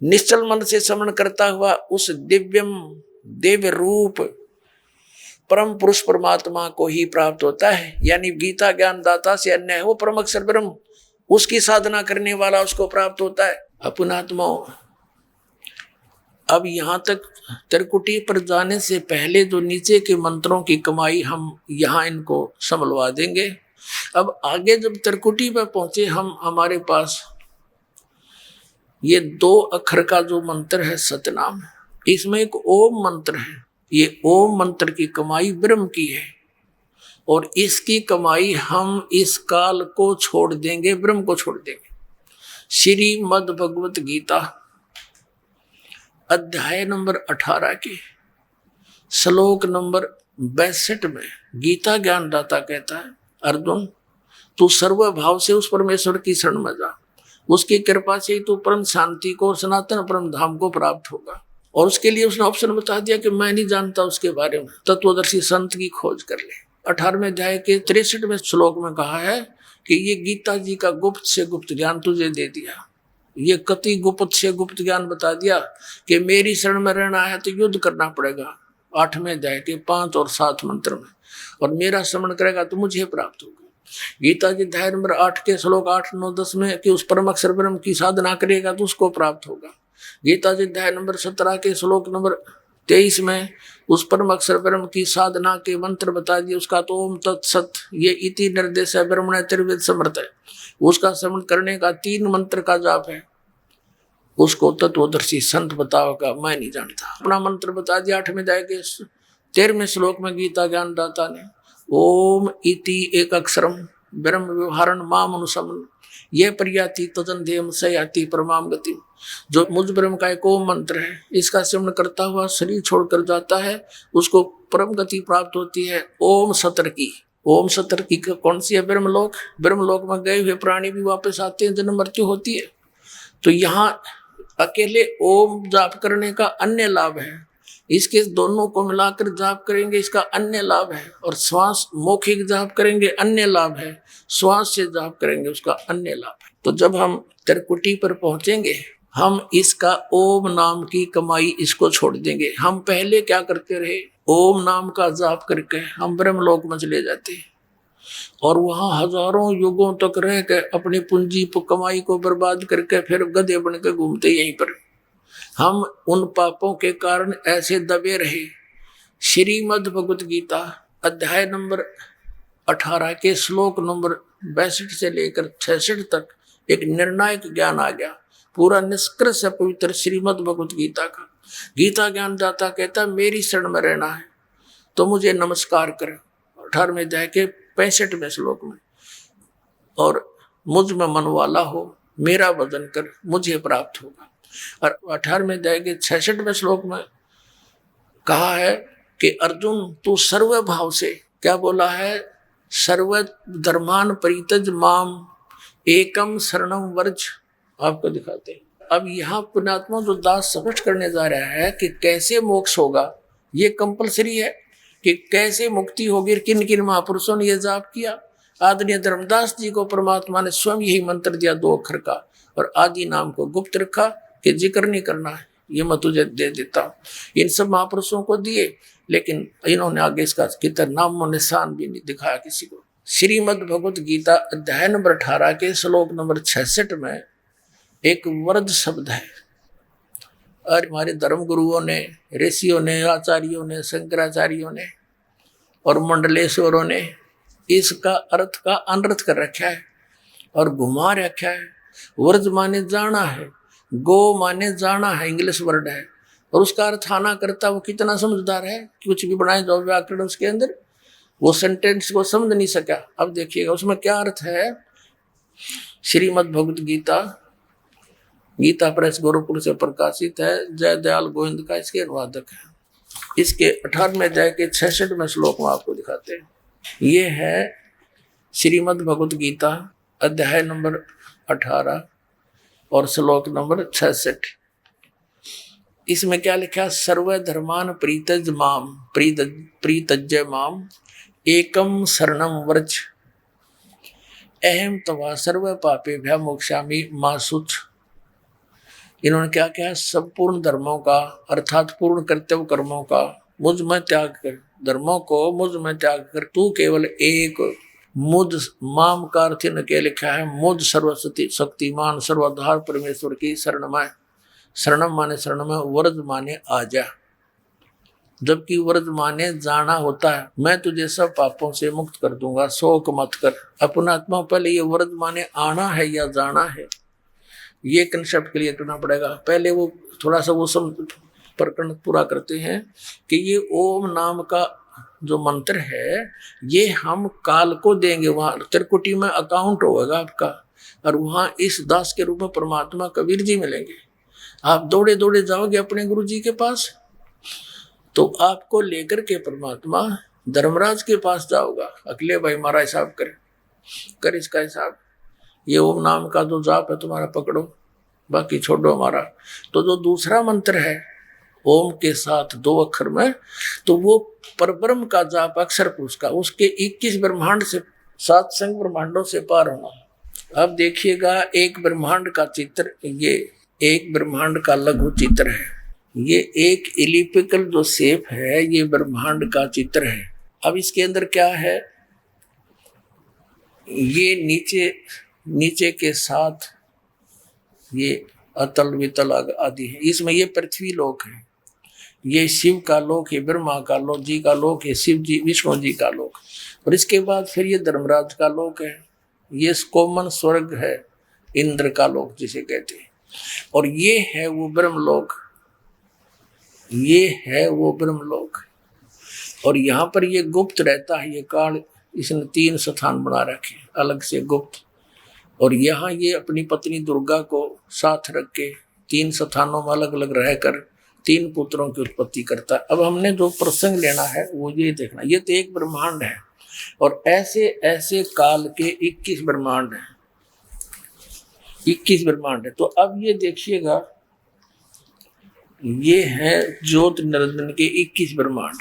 निश्चल मन से श्रवण करता हुआ उस दिव्य रूप परम पुरुष परमात्मा को ही प्राप्त होता है। यानी गीता ज्ञान दाता से अन्य है वो परम अक्षर ब्रह्म, उसकी साधना करने वाला उसको प्राप्त होता है। अपनात्मा अब यहाँ तक त्रिकुटी पर जाने से पहले जो नीचे के मंत्रों की कमाई हम यहाँ इनको संभलवा देंगे। अब आगे जब त्रिकुटी पर पहुंचे हम, हमारे पास ये 2 अक्षर का जो मंत्र है सतनाम, इसमें एक ओम मंत्र है। ये ओम मंत्र की कमाई ब्रह्म की है और इसकी कमाई हम इस काल को छोड़ देंगे, ब्रह्म को छोड़ देंगे। श्रीमद् भगवत गीता अध्याय नंबर 18 के श्लोक नंबर 62 में गीता ज्ञानदाता कहता है, अर्जुन तू सर्वभाव से उस परमेश्वर की शरण में जा, उसकी कृपा से तू परम शांति को, सनातन परम धाम को प्राप्त होगा। और उसके लिए उसने ऑप्शन बता दिया कि मैं नहीं जानता उसके बारे में, तत्वदर्शी संत की खोज कर ले। 18वें अध्याय के 63वें श्लोक में कहा है कि ये गीता जी का गुप्त से गुप्त ज्ञान तुझे दे दिया। ये कति गुप्त से गुप्त ज्ञान बता दिया कि मेरी शरण में रहना है तो युद्ध करना पड़ेगा 8वें अध्याय के 5 और 7 मंत्र में, और मेरा श्रवण करेगा तो मुझे प्राप्त होगा। गीता जी अध्याय नंबर 8 के श्लोक 8, 9, 10 में कि उस परम अक्षर ब्रह्म की साधना करेगा तो उसको प्राप्त होगा। गीता जी अध्याय नंबर 17 के श्लोक नंबर 23 में उस परम अक्षर ब्रह्म की साधना के मंत्र बता दिए। उसका तो ओम तत्सत ये इति निर्देश है, ब्रह्मण त्रिविद समर्थ है। उसका श्रवण करने का 3 मंत्र का जाप है, उसको तत्वदर्शी संत बताओगा, मैं नहीं जानता। अपना मंत्र बता दिया 8वें अध्याय के 13वें श्लोक में गीता ज्ञान दाता ने, ओम इति एक अक्षरम ब्रह्म व्यवहारण माम अनुसमन ये प्रयाति तजन देम सयाति परमाम गति। जो मुझ ब्रह्म का एक ओम मंत्र है, इसका श्रवण करता हुआ शरीर छोड़कर जाता है, उसको परम गति प्राप्त होती है। ओम सतर्की, ओम सतर्की कौन सी है? ब्रह्मलोक। ब्रह्मलोक में गए हुए प्राणी भी वापस आते हैं, जन्म मृत्यु होती है। तो यहाँ अकेले ओम जाप करने का अन्य लाभ है, इसके दोनों को मिलाकर जाप करेंगे इसका अन्य लाभ है, और श्वास मौखिक जाप करेंगे अन्य लाभ है, श्वास से जाप करेंगे उसका अन्य लाभ है। तो जब हम त्रिकुटी पर पहुंचेंगे हम इसका ओम नाम की कमाई इसको छोड़ देंगे। हम पहले क्या करते रहे, ओम नाम का जाप करके हम ब्रह्मलोक में चले जाते हैं और वहां हजारों युगों तक रह के अपनी पूंजी कमाई को बर्बाद करके फिर गधे बन के घूमते यहीं पर। हम उन पापों के कारण ऐसे दबे रहे। श्रीमद् भगवत गीता अध्याय नंबर 18 के श्लोक नंबर 62 से लेकर 66 तक एक निर्णायक ज्ञान आ गया। पूरा निष्कर्ष है पवित्र श्रीमद् भगवत गीता का। गीता ज्ञान दाता कहता मेरी शरण में रहना है तो मुझे नमस्कार कर। 18वें अध्याय के 65वें श्लोक में और मुझ में मन वाला हो, मेरा भजन कर, मुझे प्राप्त होगा। और 18वें अध्याय के 66वें श्लोक में कहा है कि अर्जुन तू सर्व भाव से, क्या बोला है, सर्व धर्मान परित्यज माम एकम शरणम वर्ज। आपको दिखाते हैं। अब यहाँ पुण्यात्मा जो दास स्पष्ट करने जा रहा है कि कैसे मोक्ष होगा, ये कंपलसरी है कि कैसे मुक्ति होगी। किन किन महापुरुषों ने यह जाप किया। आदरणीय धर्मदास जी को परमात्मा ने स्वयं यही मंत्र दिया 2 अक्षर का, और आदि नाम को गुप्त रखा कि जिक्र नहीं करना है, ये मैं तुझे दे देता हूँ। इन सब महापुरुषों को दिए, लेकिन इन्होंने आगे इसका कितना नाम और निशान भी नहीं दिखाया किसी को। श्रीमद् भगवत गीता अध्याय नंबर 18 के श्लोक नंबर 66 में एक वर्द शब्द है, और हमारे धर्म गुरुओं ने, ऋषियों ने, आचार्यों ने, शंकराचार्यों ने और मंडलेश्वरों ने इसका अर्थ का अनर्थ कर रखा है और घुमा रखा है। वर्ज माने जाना है, गो माने जाना है, इंग्लिश वर्ड है, और उसका अर्थ आना करता। वो कितना समझदार है, कुछ भी बनाए जाओ व्याकरण उसके अंदर, वो सेंटेंस को समझ नहीं सका। अब देखिएगा उसमें क्या अर्थ है। श्रीमद् भगवत गीता, गीता प्रेस गोरखपुर से प्रकाशित है, जय दयाल गोविंद का इसके अनुवादक है। इसके 18वें अध्याय के 66वें श्लोक में आपको दिखाते हैं। ये है श्रीमद् भगवत गीता अध्याय नंबर 18 और श्लोक नंबर 66। इसमें क्या लिखा है, सर्व धर्मान प्रीतज माम प्रीतज्य माम एकम शरणम व्रज अहम तवा सर्व पापे भ्या मोक्षामि मा शुच। इन्होंने क्या कहा, संपूर्ण धर्मों का अर्थात पूर्ण कर्तव्य कर्मों का मुझ में त्याग कर, धर्मों को मुझ में त्याग कर, तू केवल एक मुझ माम का अर्थ के लिखा है मुझ सर्वशक्ति शक्तिमान सर्वाधार परमेश्वर की शरण में। शरणम माने शरण में, व्रज माने आजा, जबकि व्रज माने जाना होता है। मैं तुझे सब पापों से मुक्त कर दूंगा, शोक मत कर। अपना आत्मा पहले ये व्रज माने आना है या जाना है, ये कंसेप्ट क्लियर करना पड़ेगा। पहले वो थोड़ा सा वो सब प्रकरण पूरा करते हैं कि ये ओम नाम का जो मंत्र है ये हम काल को देंगे, वहाँ त्रिकुटी में अकाउंट होगा आपका, और वहाँ इस दास के रूप में परमात्मा कबीर जी मिलेंगे। आप दौड़े दौड़े जाओगे अपने गुरु जी के पास, तो आपको लेकर के परमात्मा धर्मराज के पास जाओगा। अगले भाई हमारा हिसाब कर इसका हिसाब, ये ओम नाम का जो जाप है तुम्हारा पकड़ो, बाकी छोड़ो हमारा। तो जो दूसरा मंत्र है ओम के साथ 2 अक्षर में, तो वो परब्रह्म का जाप अक्षर पुरुष का, उसके 21 ब्रह्मांड से 7 संग ब्रह्मांडों से पार होना। अब देखिएगा एक ब्रह्मांड का चित्र, ये एक ब्रह्मांड का लघु चित्र है, ये एक एलिप्टिकल जो शेप है ये ब्रह्मांड का चित्र है। अब इसके अंदर क्या है, ये नीचे के साथ ये अतल वितल आदि है, इसमें ये पृथ्वी लोक है, ये शिव का लोक है, ब्रह्मा का लोक जी का लोक है, शिव जी विष्णु जी का लोक, और इसके बाद फिर ये धर्मराज का लोक है, ये कॉमन स्वर्ग है, इंद्र का लोक जिसे कहते हैं, और ये है वो ब्रह्मलोक, ये है वो ब्रह्मलोक। और यहाँ पर ये गुप्त रहता है, ये काल, इसने 3 स्थान बना रखे अलग से गुप्त, और यहाँ ये अपनी पत्नी दुर्गा को साथ रख के 3 स्थानों में अलग अलग रहकर 3 पुत्रों की उत्पत्ति करता है। अब हमने जो प्रसंग लेना है वो ये देखना, ये तो एक ब्रह्मांड है और ऐसे ऐसे काल के 21 ब्रह्मांड हैं, 21 ब्रह्मांड है। तो अब ये देखिएगा, ये है ज्योत निरंजन के 21 ब्रह्मांड,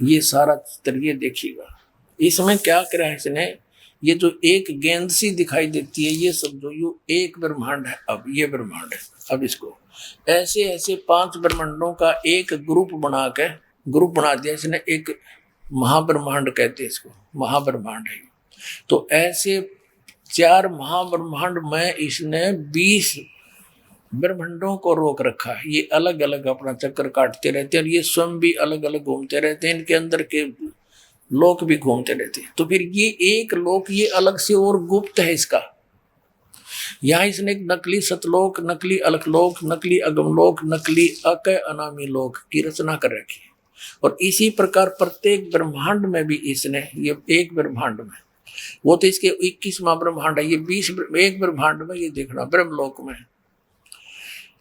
ये सारा चित्र ये देखिएगा। इसमें क्या करा है इसने, ये जो एक गेंद सी दिखाई देती है ये समझो यो एक ब्रह्मांड है। अब ये ब्रह्मांड है, अब इसको ऐसे ऐसे 5 ब्रह्मांडों का एक ग्रुप बना दिया इसने, एक महाब्रह्मांड कहते हैं इसको, महाब्रह्मांड है। तो ऐसे 4 महाब्रह्मांड में इसने 20 ब्रह्मांडों को रोक रखा है। ये अलग अलग अपना चक्कर काटते रहते हैं और ये स्वयं भी अलग अलग घूमते रहते हैं, इनके अंदर के लोक भी घूमते रहते हैं। तो फिर ये एक लोक ये अलग से और गुप्त है इसका। यहाँ इसने एक नकली सतलोक, नकली अलकलोक, नकली अगमलोक, नकली अकय अनामी लोक की रचना कर रखी है। और इसी प्रकार प्रत्येक ब्रह्मांड में भी इसने, ये एक ब्रह्मांड में वो तो इसके 21वां ब्रह्मांड है। ये 20 एक ब्रह्मांड में ये देखना ब्रह्मलोक में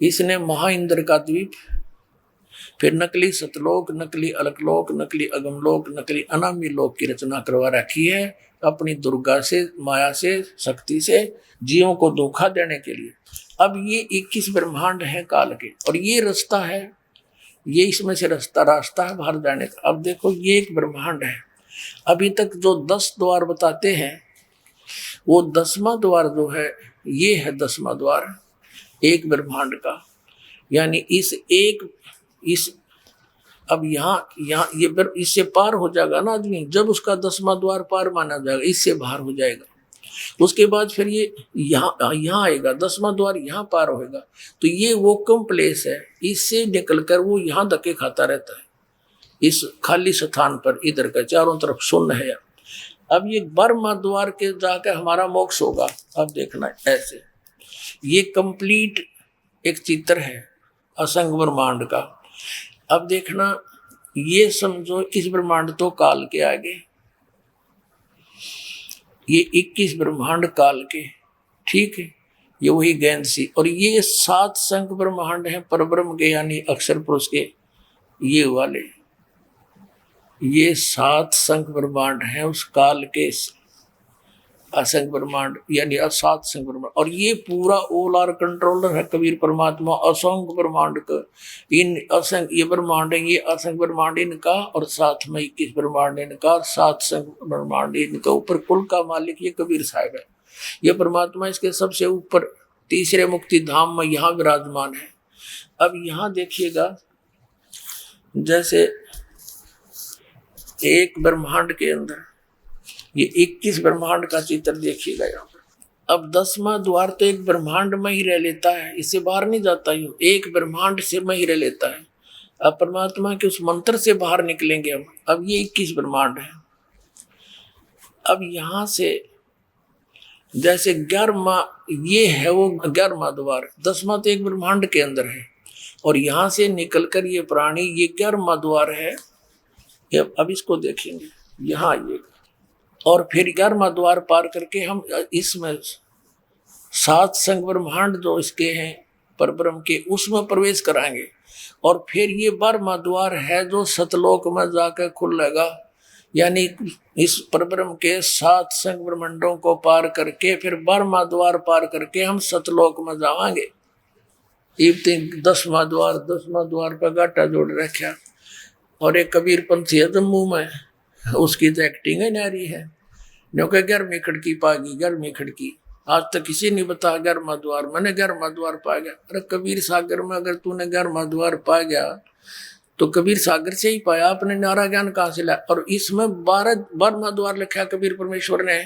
इसने महाइंद्र का द्वीप, फिर नकली सतलोक, नकली अलकलोक, नकली अगमलोक, नकली अनामी लोक की रचना करवा रखी है अपनी दुर्गा से, माया से, शक्ति से जीवों को धोखा देने के लिए। अब ये 21 ब्रह्मांड है काल के, और ये रास्ता है, ये इसमें से रास्ता है बाहर जाने का। अब देखो ये एक ब्रह्मांड है। अभी तक जो 10 द्वार बताते हैं वो 10वां द्वार जो है ये है 10वां द्वार एक ब्रह्मांड का। यानी इस अब यहाँ ये इससे पार हो जाएगा ना आदमी, जब उसका 10वां द्वार पार माना जाएगा, इससे बाहर हो जाएगा। उसके बाद फिर ये यहाँ आएगा, 10वां द्वार यहाँ पार होएगा, तो ये वो कम प्लेस है, इससे निकलकर वो यहाँ धक्के खाता रहता है इस खाली स्थान पर। इधर का चारों तरफ शून्य है। अब ये 12वां द्वार के जाकर हमारा मोक्ष होगा। अब देखना ऐसे ये कंप्लीट एक चित्र है असंग ब्रह्मांड का। अब देखना ये समझो इस ब्रह्मांड तो काल के आगे, ये 21 ब्रह्मांड काल के, ठीक है, ये वही गेंद सी, और ये 7 संख ब्रह्मांड हैं परब्रह्म के यानी अक्षर पुरुष के। ये वाले ये 7 संख ब्रह्मांड हैं उस काल के असंख्य ब्रह्मांड यानी 7 संख्य ब्रह्मांड, और ये पूरा ऑल आर कंट्रोलर है कबीर परमात्मा असंख्य ब्रह्मांड का। इन असंख्य ये ब्रह्मांड है, ये असंख्य ब्रह्मांड इनका, और साथ में 21 ब्रह्मांड इनका, 7 संख्य ब्रह्मांड इनका। ऊपर कुल का मालिक ये कबीर साहब है। ये परमात्मा इसके सबसे ऊपर तीसरे मुक्ति धाम में यहाँ विराजमान है। अब यहाँ देखिएगा जैसे एक ब्रह्मांड के अंदर ये 21 ब्रह्मांड का चित्र देखिएगा यहाँ पर। अब 10वां द्वार तो एक ब्रह्मांड में ही रह लेता है, इससे बाहर नहीं जाता, यूं एक ब्रह्मांड से में ही रह लेता है। अब परमात्मा के उस मंत्र से बाहर निकलेंगे हम। अब ये 21 ब्रह्मांड है। अब यहाँ से जैसे 11वां ये है वो 11वां द्वार, 10वां तो एक ब्रह्मांड के अंदर है, और यहाँ से निकलकर ये प्राणी ये 11वां द्वार है। अब इसको देखेंगे यहाँ आइएगा, और फिर 11वां द्वार पार करके हम इसमें 7 संख ब्रह्मांड जो इसके हैं परब्रह्म के उसमें प्रवेश कराएंगे, और फिर ये 12वां द्वार है जो सतलोक में जाकर खुलेगा। यानी इस परब्रह्म के 7 संख ब्रह्मांडों को पार करके फिर 12वां द्वार पार करके हम सतलोक में जावांगे। 10वां द्वार पर गाटा जोड़ रखा, और एक कबीर पंथी है जम्मू में, उसकी तो एक्टिंग है नारी है, क्योंकि 11वीं खिड़की पागी, 11वीं खिड़की आज तक किसी नहीं बता 11वां द्वार, मैंने 11वां द्वार पा गया। अरे कबीर सागर में अगर तूने 11वां द्वार पा गया तो कबीर सागर से ही पाया, अपने नारा ज्ञान कहाँ से लाया। और इसमें 12वां द्वार लिखा कबीर परमेश्वर ने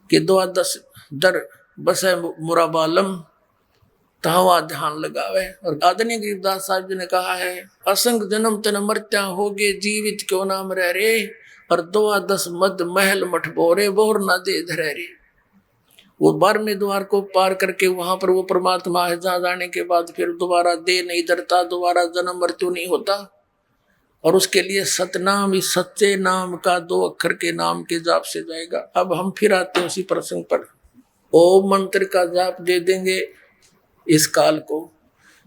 कि 2-10 दर बसे मुराबालम तहवा ध्यान लगावे। और आदरणीय गरीबदास साहब जी ने कहा है असंग जन्म तन मरत्या होगे जीवित क्यों नाम रह रे, और 2-10 मद महल मठ बोरे बोर ना दे धरे रे। वो 12वें द्वार को पार करके वहां पर वो परमात्मा है, जहाँ जाने के बाद फिर दोबारा दे नहीं धरता, दोबारा जन्म मृत्यु नहीं होता। और उसके लिए सतनाम, इस सच्चे नाम का 2 अक्षर के नाम के जाप से जाएगा। अब हम फिर आते हैं उसी प्रसंग पर। ओम मंत्र का जाप दे देंगे इस काल को।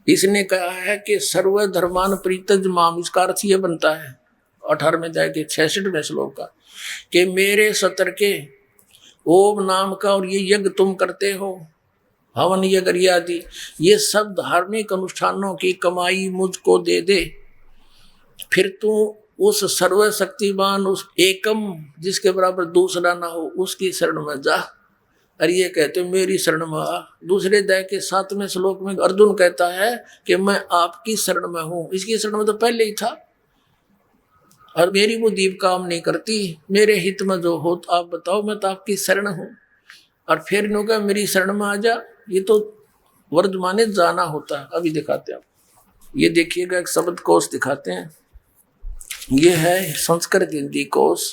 इसने कहा है कि सर्व धर्मान प्रीतज माम, इसका अर्थ ये बनता है 18वें अध्याय के 66वें श्लोक का कि मेरे सतर के ओम नाम का और ये यज्ञ तुम करते हो, हवन यज्ञ आदि, ये सब धार्मिक अनुष्ठानों की कमाई मुझको दे दे। फिर तू उस सर्वशक्तिमान उस एकम जिसके बराबर दूसरा ना हो उसकी शरण में जा। और ये कहते मेरी शरण में आ। दूसरे अध्याय के 7वें श्लोक में अर्जुन कहता है कि मैं आपकी शरण में हूँ। इसकी शरण में तो पहले ही था, और मेरी वो दीप काम नहीं करती, मेरे हित में जो हो तो आप बताओ, मैं तो आपकी शरण हूँ। और फिर इन्हों का मेरी शरण में आ जा, ये तो वर्धमाने जाना होता है। अभी दिखाते हैं, ये देखिएगा एक शब्द कोश दिखाते हैं। ये है संस्कृत हिंदी कोश,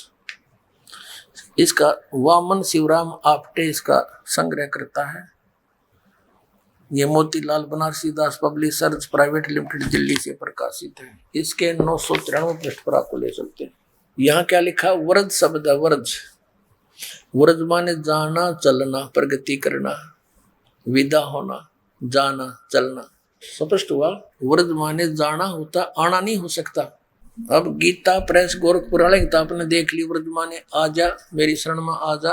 इसका वामन शिवराम आपटे इसका संग्रह करता है। ये मोतीलाल बनारसी दास पब्लिशर्स प्राइवेट लिमिटेड दिल्ली से प्रकाशित है। इसके 993 पृष्ठ पर आपको ले सकते हैं। यहाँ क्या लिखा, व्रज शब्द है, व्रज व्रज माने जाना चलना, प्रगति करना, विदा होना, जाना चलना। स्पष्ट हुआ। व्रज माने जाना होता, आना नहीं हो सकता। अब गीता प्रेस गोरखपुर वाले किताब ने देख ली, व्रज माने आजा, मेरी शरण में आजा।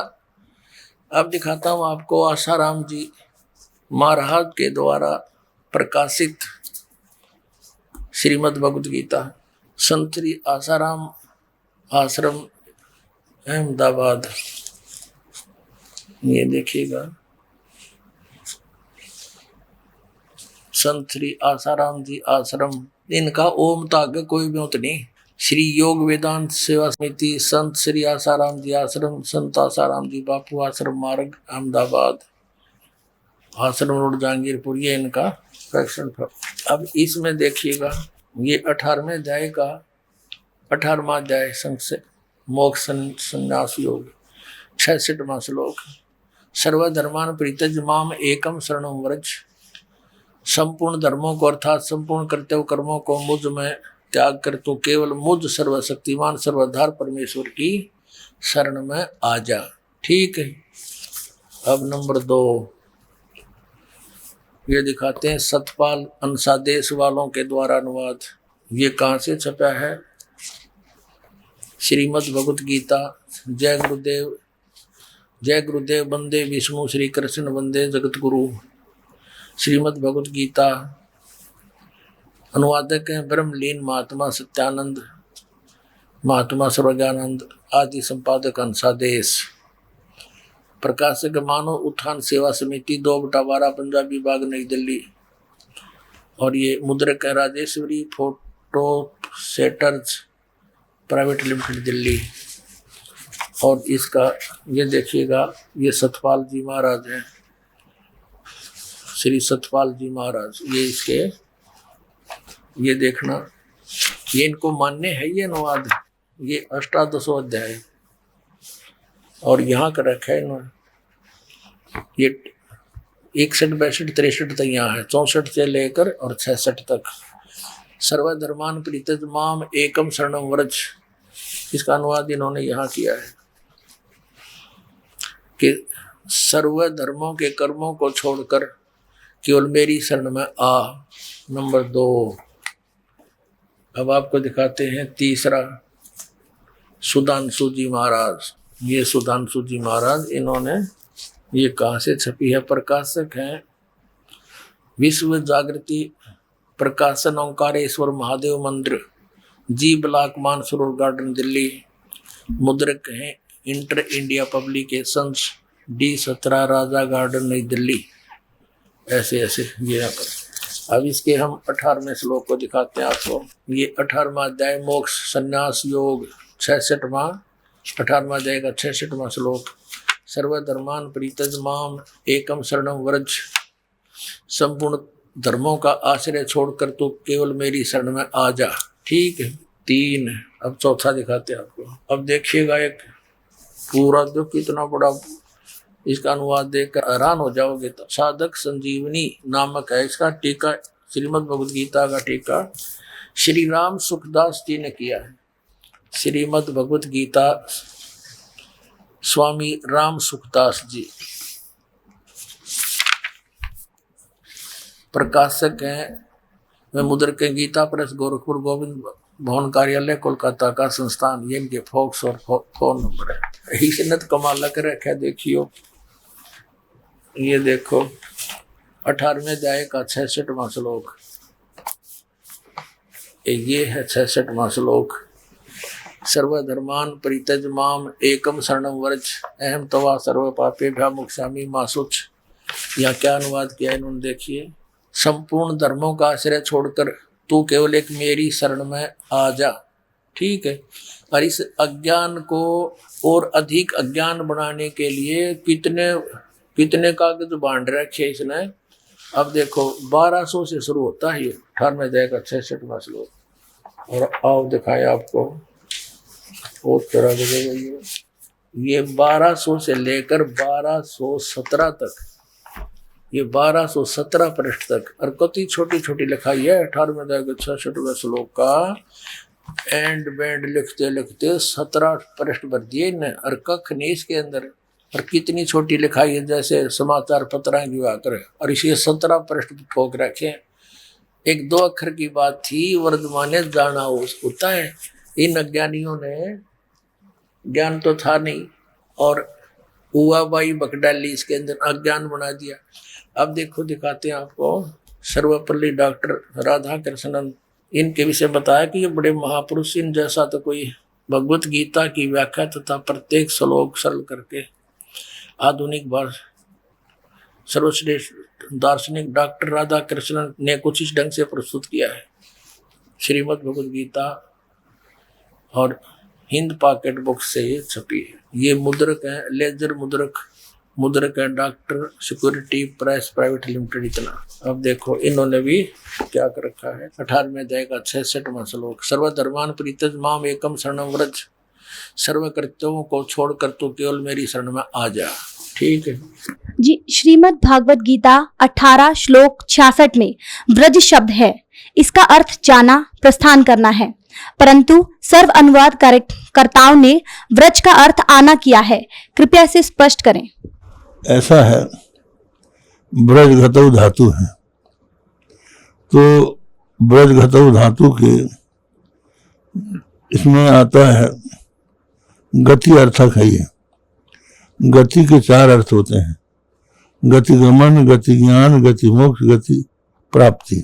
अब दिखाता हूं आपको आसाराम जी महाराज के द्वारा प्रकाशित श्रीमद् भगवत गीता, संत श्री आसाराम आश्रम अहमदाबाद। ये देखिएगा, संत श्री आसाराम जी आश्रम, इनका ओम तागे कोई भी नहीं। श्री योग वेदांत सेवा समिति, संत श्री आसाराम जी आश्रम, संत आसाराम जी बापू आश्रम मार्ग अहमदाबाद, आश्रम रोड जहांगीरपुर, ये इनका फैक्शन। अब इसमें देखिएगा, ये 18वें अध्याय का 18वां अध्याय संक्षेप मोक्ष संन्यास योग, 66वां श्लोक। सर्वधर्मान परित्यज माम एकम शरणम व्रज। संपूर्ण धर्मों को अर्थात संपूर्ण कर्तव्य कर्मों को मुझ में त्याग कर तू केवल मुझ सर्वशक्तिमान सर्वधार परमेश्वर की शरण में आ जा। ठीक है। अब नंबर 2 ये दिखाते हैं सतपाल अंशादेश वालों के द्वारा अनुवाद। ये कहाँ से छपा है? श्रीमद् भगवत गीता। जय गुरुदेव, जय गुरुदेव, वंदे विष्णु श्री कृष्ण, वंदे जगत गुरु। श्रीमद् भगवत गीता, अनुवादक हैं ब्रह्मलीन महात्मा सत्यानंद, महात्मा सर्वज्ञानंद, आदि संपादक अंशादेश। प्रकाशक मानव उत्थान सेवा समिति 2/12 पंजाबी बाग नई दिल्ली। और ये मुद्रक है Rajeshwari photo setters private limited Delhi. और इसका ये देखिएगा, ये सतपाल जी महाराज हैं, श्री सतपाल जी महाराज। ये इसके, ये देखना, ये इनको मान्य है ये अनुवाद। ये 18 अध्याय और यहाँ का रखा है इन्होंने, ये 61, 62, 63 तक यहाँ है, 64 से लेकर और 66 तक। सर्वधर्मान परित्यज माम एकम शरणम व्रज, इसका अनुवाद इन्होंने यहाँ किया है कि सर्व धर्मों के कर्मों को छोड़कर केवल मेरी शरण में आ। नंबर 2। अब आपको दिखाते हैं तीसरा, सुधांशु जी महाराज। ये सुधांशु जी महाराज, इन्होंने, ये कहाँ से छपी है? प्रकाशक हैं विश्व जागृति प्रकाशन ओंकारेश्वर महादेव मंदिर, जी ब्लॉक, मानसरोवर गार्डन दिल्ली। मुद्रक हैं इंटर इंडिया पब्लिकेशंस, D17 राजा गार्डन नई दिल्ली। ऐसे ऐसे ये यहाँ पर। अब इसके हम 18वें श्लोक को दिखाते हैं आपको। ये 18वां अध्याय मोक्ष संन्यास योग, 66वां 18वां अध्याय का 66वां श्लोक। सर्वधर्मान परित्यज माम एकम शरणम व्रज। संपूर्ण धर्मों का आश्रय छोड़कर तो केवल मेरी शरण में आ जा। ठीक है। 3। अब चौथा दिखाते हैं आपको। अब देखिएगा, एक पूरा जो कितना बड़ा, इसका अनुवाद देखकर हैरान हो जाओगे। तो साधक संजीवनी नामक है इसका टीका, श्रीमद् भगवत गीता का टीका श्री राम सुखदास जी ने किया है। श्रीमद् भगवत गीता स्वामी राम सुखदास जी प्रकाशक हैं। वे मुद्रक हैं गीता प्रेस गोरखपुर, गोविंद भवन कार्यालय कोलकाता का संस्थान। ये इनके फॉक्स और फोन नंबर है। इसने तो कमाल कर रखा है। देखियो, ये देखो 18वें अध्याय का 66वां श्लोक। ये है 66वां श्लोक। सर्वधर्मान परित्यज माम एकम शरणम व्रज अहम तवा सर्व पापेभ्यः मोक्षामि मा शुच। यहाँ क्या अनुवाद किया इन्होंने, देखिए। संपूर्ण धर्मों का आश्रय छोड़कर तू केवल एक मेरी शरण में आ जा। ठीक है। और इस अज्ञान को और अधिक अज्ञान बनाने के लिए कितने कागज बांध रखे इसने। अब देखो 1200 से शुरू होता है ये 18वें अध्याय का 66वां श्लोक। और आओ दिखाए आपको बहुत तरह के, ये 1200 से लेकर 1217 तक, ये 1217 पृष्ठ तक। और कति छोटी छोटी लिखाई है 18वें अध्याय के 66वें श्लोक का। एंड बैंड लिखते लिखते 17 पृष्ठ भर दिए इन्हें। और कख नहीं इसके अंदर, और कितनी छोटी लिखाई है, जैसे समाचार पत्र की बात करें, और इसे 17 पृष्ठ ठोक रखे। एक 2 अक्षर की बात थी, वर्धमाने जाना होता है। इन अज्ञानियों ने, ज्ञान तो था नहीं और हुआ बाई बकडाली इसके अंदर अज्ञान बना दिया। अब देखो दिखाते हैं आपको, सर्वपल्ली डॉक्टर राधा कृष्णन, इनके विषय बताया कि ये बड़े महापुरुष, इन जैसा तो कोई भगवत गीता की व्याख्या तथा प्रत्येक श्लोक सरल करके आधुनिक भाषा सर्वश्रेष्ठ दार्शनिक डॉक्टर राधा कृष्णन ने कुछ इस ढंग से प्रस्तुत किया है। श्रीमद् भगवत गीता और हिंद पॉकेट बुक से ये छपी है। ये मुद्रक है, लेजर मुद्रक है, doctor security press private limited. इतना अब देखो इन्होंने भी क्या कर रखा है। 18वें अध्याय का 66वां श्लोक, सर्वधर्मान परित्यज माम एकम शरणम व्रज, सर्व कर्तव्यों को छोड़कर तो केवल मेरी शरण में आ जा। ठीक है जी। श्रीमद् भागवत गीता 18 श्लोक 66 में ब्रज शब्द है। इसका अर्थ जाना, प्रस्थान करना है, परंतु सर्व अनुवाद कर्ताओं ने व्रज का अर्थ आना किया है। कृपया इसे स्पष्ट करें। ऐसा है, ब्रज घतौ धातु है, तो ब्रज घतौ धातु के इसमें आता है गति अर्थक है। ये गति के 4 अर्थ होते हैं, गति गमन, गति ज्ञान, गति मोक्ष, गति प्राप्ति।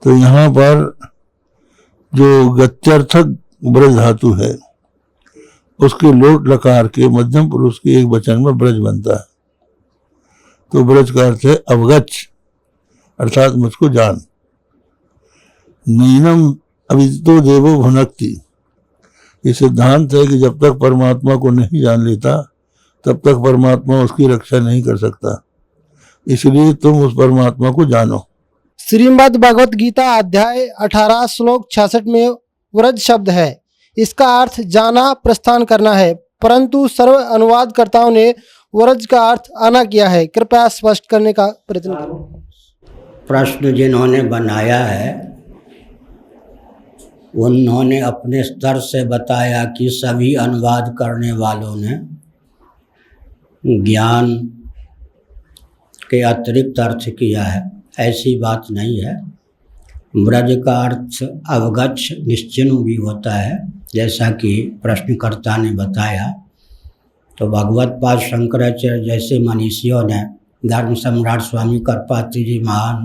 तो यहाँ पर जो गत्यर्थक ब्रज धातु है उसके लोट लकार के मध्यम पुरुष के एक वचन में ब्रज बनता है। तो ब्रज का अर्थ है अवगच्छ, अर्थात मुझको जान। नैनम अविदितो देवो भुनक्ति, ये सिद्धांत है कि जब तक परमात्मा को नहीं जान लेता तब तक परमात्मा उसकी रक्षा नहीं कर सकता, इसलिए तुम उस परमात्मा को जानो। श्रीमद् भगवत गीता अध्याय 18 श्लोक 66 में व्रज शब्द है। इसका अर्थ जाना, प्रस्थान करना है, परंतु सर्व अनुवादकर्ताओं ने व्रज का अर्थ आना किया है। कृपया स्पष्ट करने का प्रयत्न करें। प्रश्न जिन्होंने बनाया है उन्होंने अपने स्तर से बताया कि सभी अनुवाद करने वालों ने ज्ञान के अतिरिक्त अर्थ किया है। ऐसी बात नहीं है। ब्रज का अर्थ अवगच्छ, निश्चिन्ह भी होता है, जैसा कि प्रश्नकर्ता ने बताया। तो भगवत पाद शंकराचार्य जैसे मनीषियों ने, धर्म सम्राट स्वामी करपात्री जी महान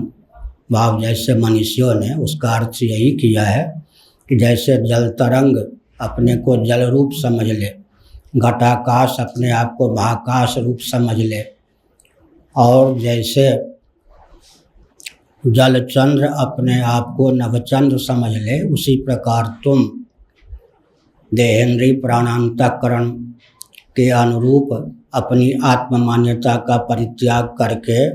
भाव जैसे मनीषियों ने उसका अर्थ यही किया है कि जैसे जल तरंग अपने को जल रूप समझ ले, घटाकाश अपने आप को महाकाश रूप समझ ले, और जैसे जल चंद्र अपने आप को नवचंद्र समझ ले, उसी प्रकार तुम देहेंद्रीय प्राणांतकरण के अनुरूप अपनी आत्म मान्यता का परित्याग करके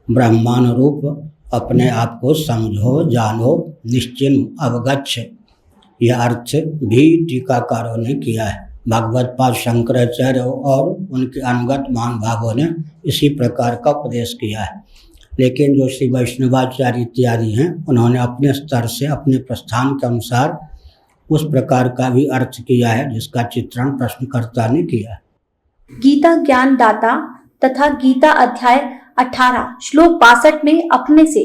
ब्रह्मानुरूप अपने आप को समझो, जानो, निश्चिन्ह, अवगच्छ। यह अर्थ भी टीकाकारों ने किया है। भगवत पाद शंकराचार्य और उनके अनुगत महान भागों ने इसी प्रकार का उपदेश किया है। लेकिन जो श्री वैष्णवाचार्य इत्यादि हैं उन्होंने अपने स्तर से अपने प्रस्थान के अनुसार उस प्रकार का भी अर्थ किया है जिसका चित्रण प्रश्नकर्ता ने किया है। गीता ज्ञान दाता तथा गीता अध्याय 18 श्लोक 62 में अपने से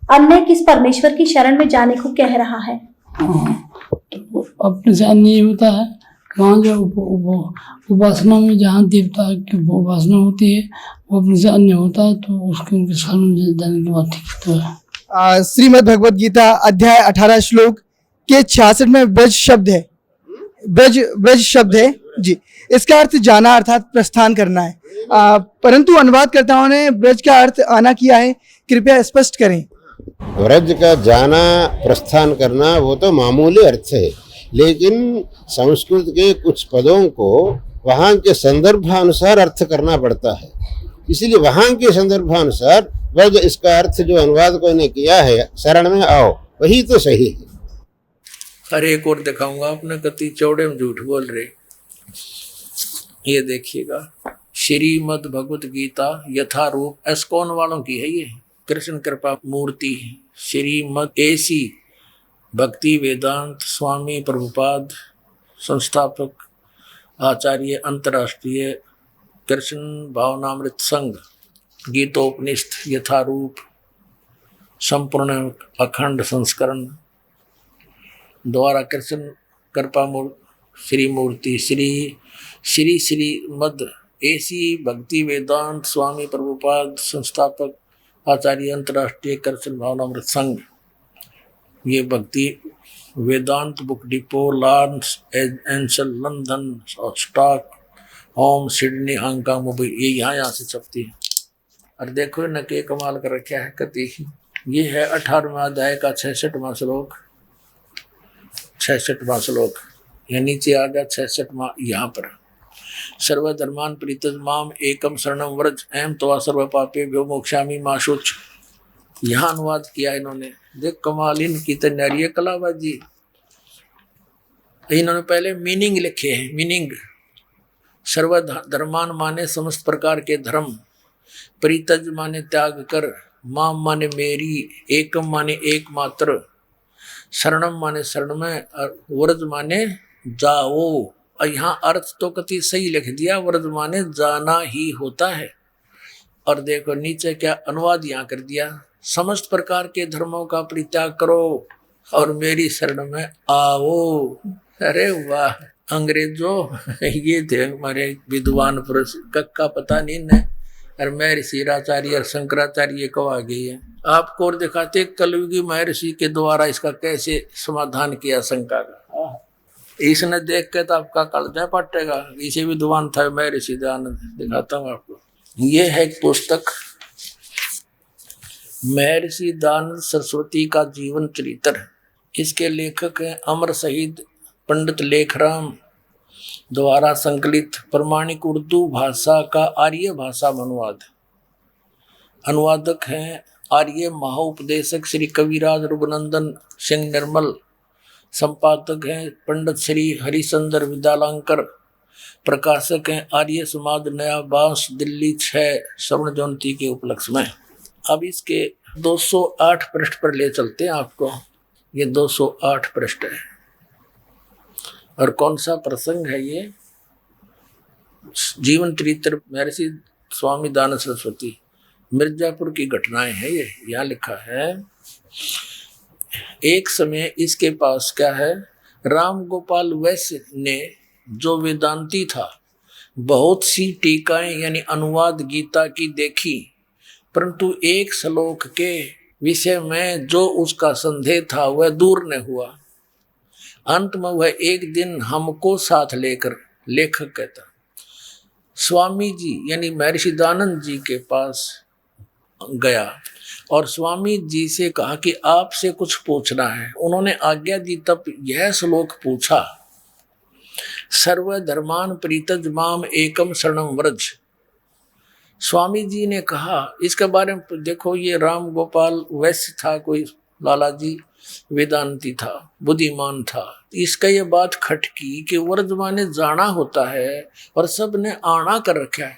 अन्य किस परमेश्वर की शरण में जाने को कह रहा है? तो अपने से अन्य होता है वहाँ जो उपासना में जहाँ देवता की उपासना होती है वो अपने से अन्य होता है, तो उसके उनके शरण में जाने की बात ठीक तो है। श्रीमद् भगवत गीता अध्याय 18 श्लोक के 66 में ब्रज शब्द है। ब्रज शब्द है जी। इसका अर्थ जाना अर्थात प्रस्थान करना है, परंतु अनुवादकर्ताओं ने ब्रज का अर्थ आना किया है। कृपया स्पष्ट करें। व्रज का जाना, प्रस्थान करना वो तो मामूली अर्थ है, लेकिन संस्कृत के कुछ पदों को वहाँ के संदर्भानुसार अर्थ करना पड़ता है। इसलिए वहाँ के संदर्भानुसार व्रज, इसका अर्थ जो अनुवादकों ने किया है शरण में आओ, वही तो सही है। हर एक और दिखाऊंगा, आपने कति चौड़े में झूठ बोल रहे। ये देखिएगा, श्रीमद् भगवत गीता यथारूप एस्कॉन वालों की है, ये कृष्ण कृपा मूर्ति। श्रीमद् एसी भक्ति वेदांत स्वामी प्रभुपाद संस्थापक आचार्य अंतर्राष्ट्रीय कृष्ण भावनामृत संघ गीतोपनिषद यथारूप संपूर्ण अखंड संस्करण द्वारा कृष्ण कृपा श्री मूर्ति श्री श्री श्री मद एसी भक्ति वेदांत स्वामी प्रभुपाद संस्थापक आचार्य अंतर्राष्ट्रीय कृष्ण भावनामृत संघ, ये भक्ति वेदांत बुक डिपो लॉन्स एंसल London Stockholm Sydney Hong Kong Mumbai, ये यहाँ से छपती है। और देखो न के कमाल कर रखा है कति। ये है 18वां अध्याय का 66वां श्लोक, 66वां श्लोक। यह नीचे आ गया 66वां यहाँ पर। सर्वधर्मान परित्यज माम एकम शरणम व्रज अहम त्वा सर्व पापेभ्यो मोक्षामि मा शुच। यहाँ अनुवाद किया इन्होंने। देख कमाल इनकी तैयारी है कलाबाजी। इन्होंने पहले मीनिंग लिखे हैं। मीनिंग सर्वधर्मान माने समस्त प्रकार के धर्म, परित्यज माने त्याग कर, माम माने मेरी, एकम माने एकमात्र, शरणम माने शरण में, और व्रज माने जाओ। और यहाँ अर्थ तो कति सही लिख दिया, व्रज माने जाना ही होता है। और देखो नीचे क्या अनुवाद यहाँ कर दिया, समस्त प्रकार के धर्मों का परित्याग करो और मेरी शरण में आओ। अरे वाह, अंग्रेजों ये थे हमारे विद्वान पुरुष, कक्का पता नहीं न। और महर्षि आचार्य और शंकराचार्य को आ गई है। आपको और दिखाते कलयुगी महर्षि के द्वारा इसका कैसे समाधान किया शंका का। इसने देख के तो आपका कलजा पटेगा। इसे विद्वान था महर्षि दयानंद। दिखाता हूँ आपको। ये है एक पुस्तक महर्षि दयानंद सरस्वती का जीवन चरित्र। इसके लेखक हैं अमर शहीद पंडित लेखराम द्वारा संकलित प्रमाणिक उर्दू भाषा का आर्य भाषा में अनुवाद। अनुवादक हैं आर्य महाउपदेशक श्री कविराज रघुनंदन सिंह निर्मल। संपादक हैं पंडित श्री हरिचंद्र विद्यालंकर। प्रकाशक हैं आर्य समाज नया बांस दिल्ली 6 स्वर्ण जयंती के उपलक्ष्य में। अब इसके 208 पृष्ठ पर ले चलते हैं आपको। ये 208 पृष्ठ है। और कौन सा प्रसंग है ये? जीवन चरित्र महर्षि स्वामी दयानंद सरस्वती, मिर्जापुर की घटनाएं हैं ये। यहाँ लिखा है, एक समय इसके पास क्या है, राम गोपाल वैश्य ने जो वेदांती था बहुत सी टीकाएं यानी अनुवाद गीता की देखी, परंतु एक श्लोक के विषय में जो उसका संदेह था वह दूर न हुआ। अंत में वह एक दिन हमको साथ लेकर, लेखक कहता, स्वामी जी यानी महर्षि दयानंद जी के पास गया और स्वामी जी से कहा कि आपसे कुछ पूछना है। उन्होंने आज्ञा दी तब यह श्लोक पूछा, सर्वधर्मान परित्यज माम एकम शरणम व्रज। स्वामी जी ने कहा, इसके बारे में देखो, ये राम गोपाल वैश्य था, कोई लाला जी वेदांती था, बुद्धिमान था। इसका ये बात खटकी कि व्रज माने जाना होता है और सब ने आना कर रखा है।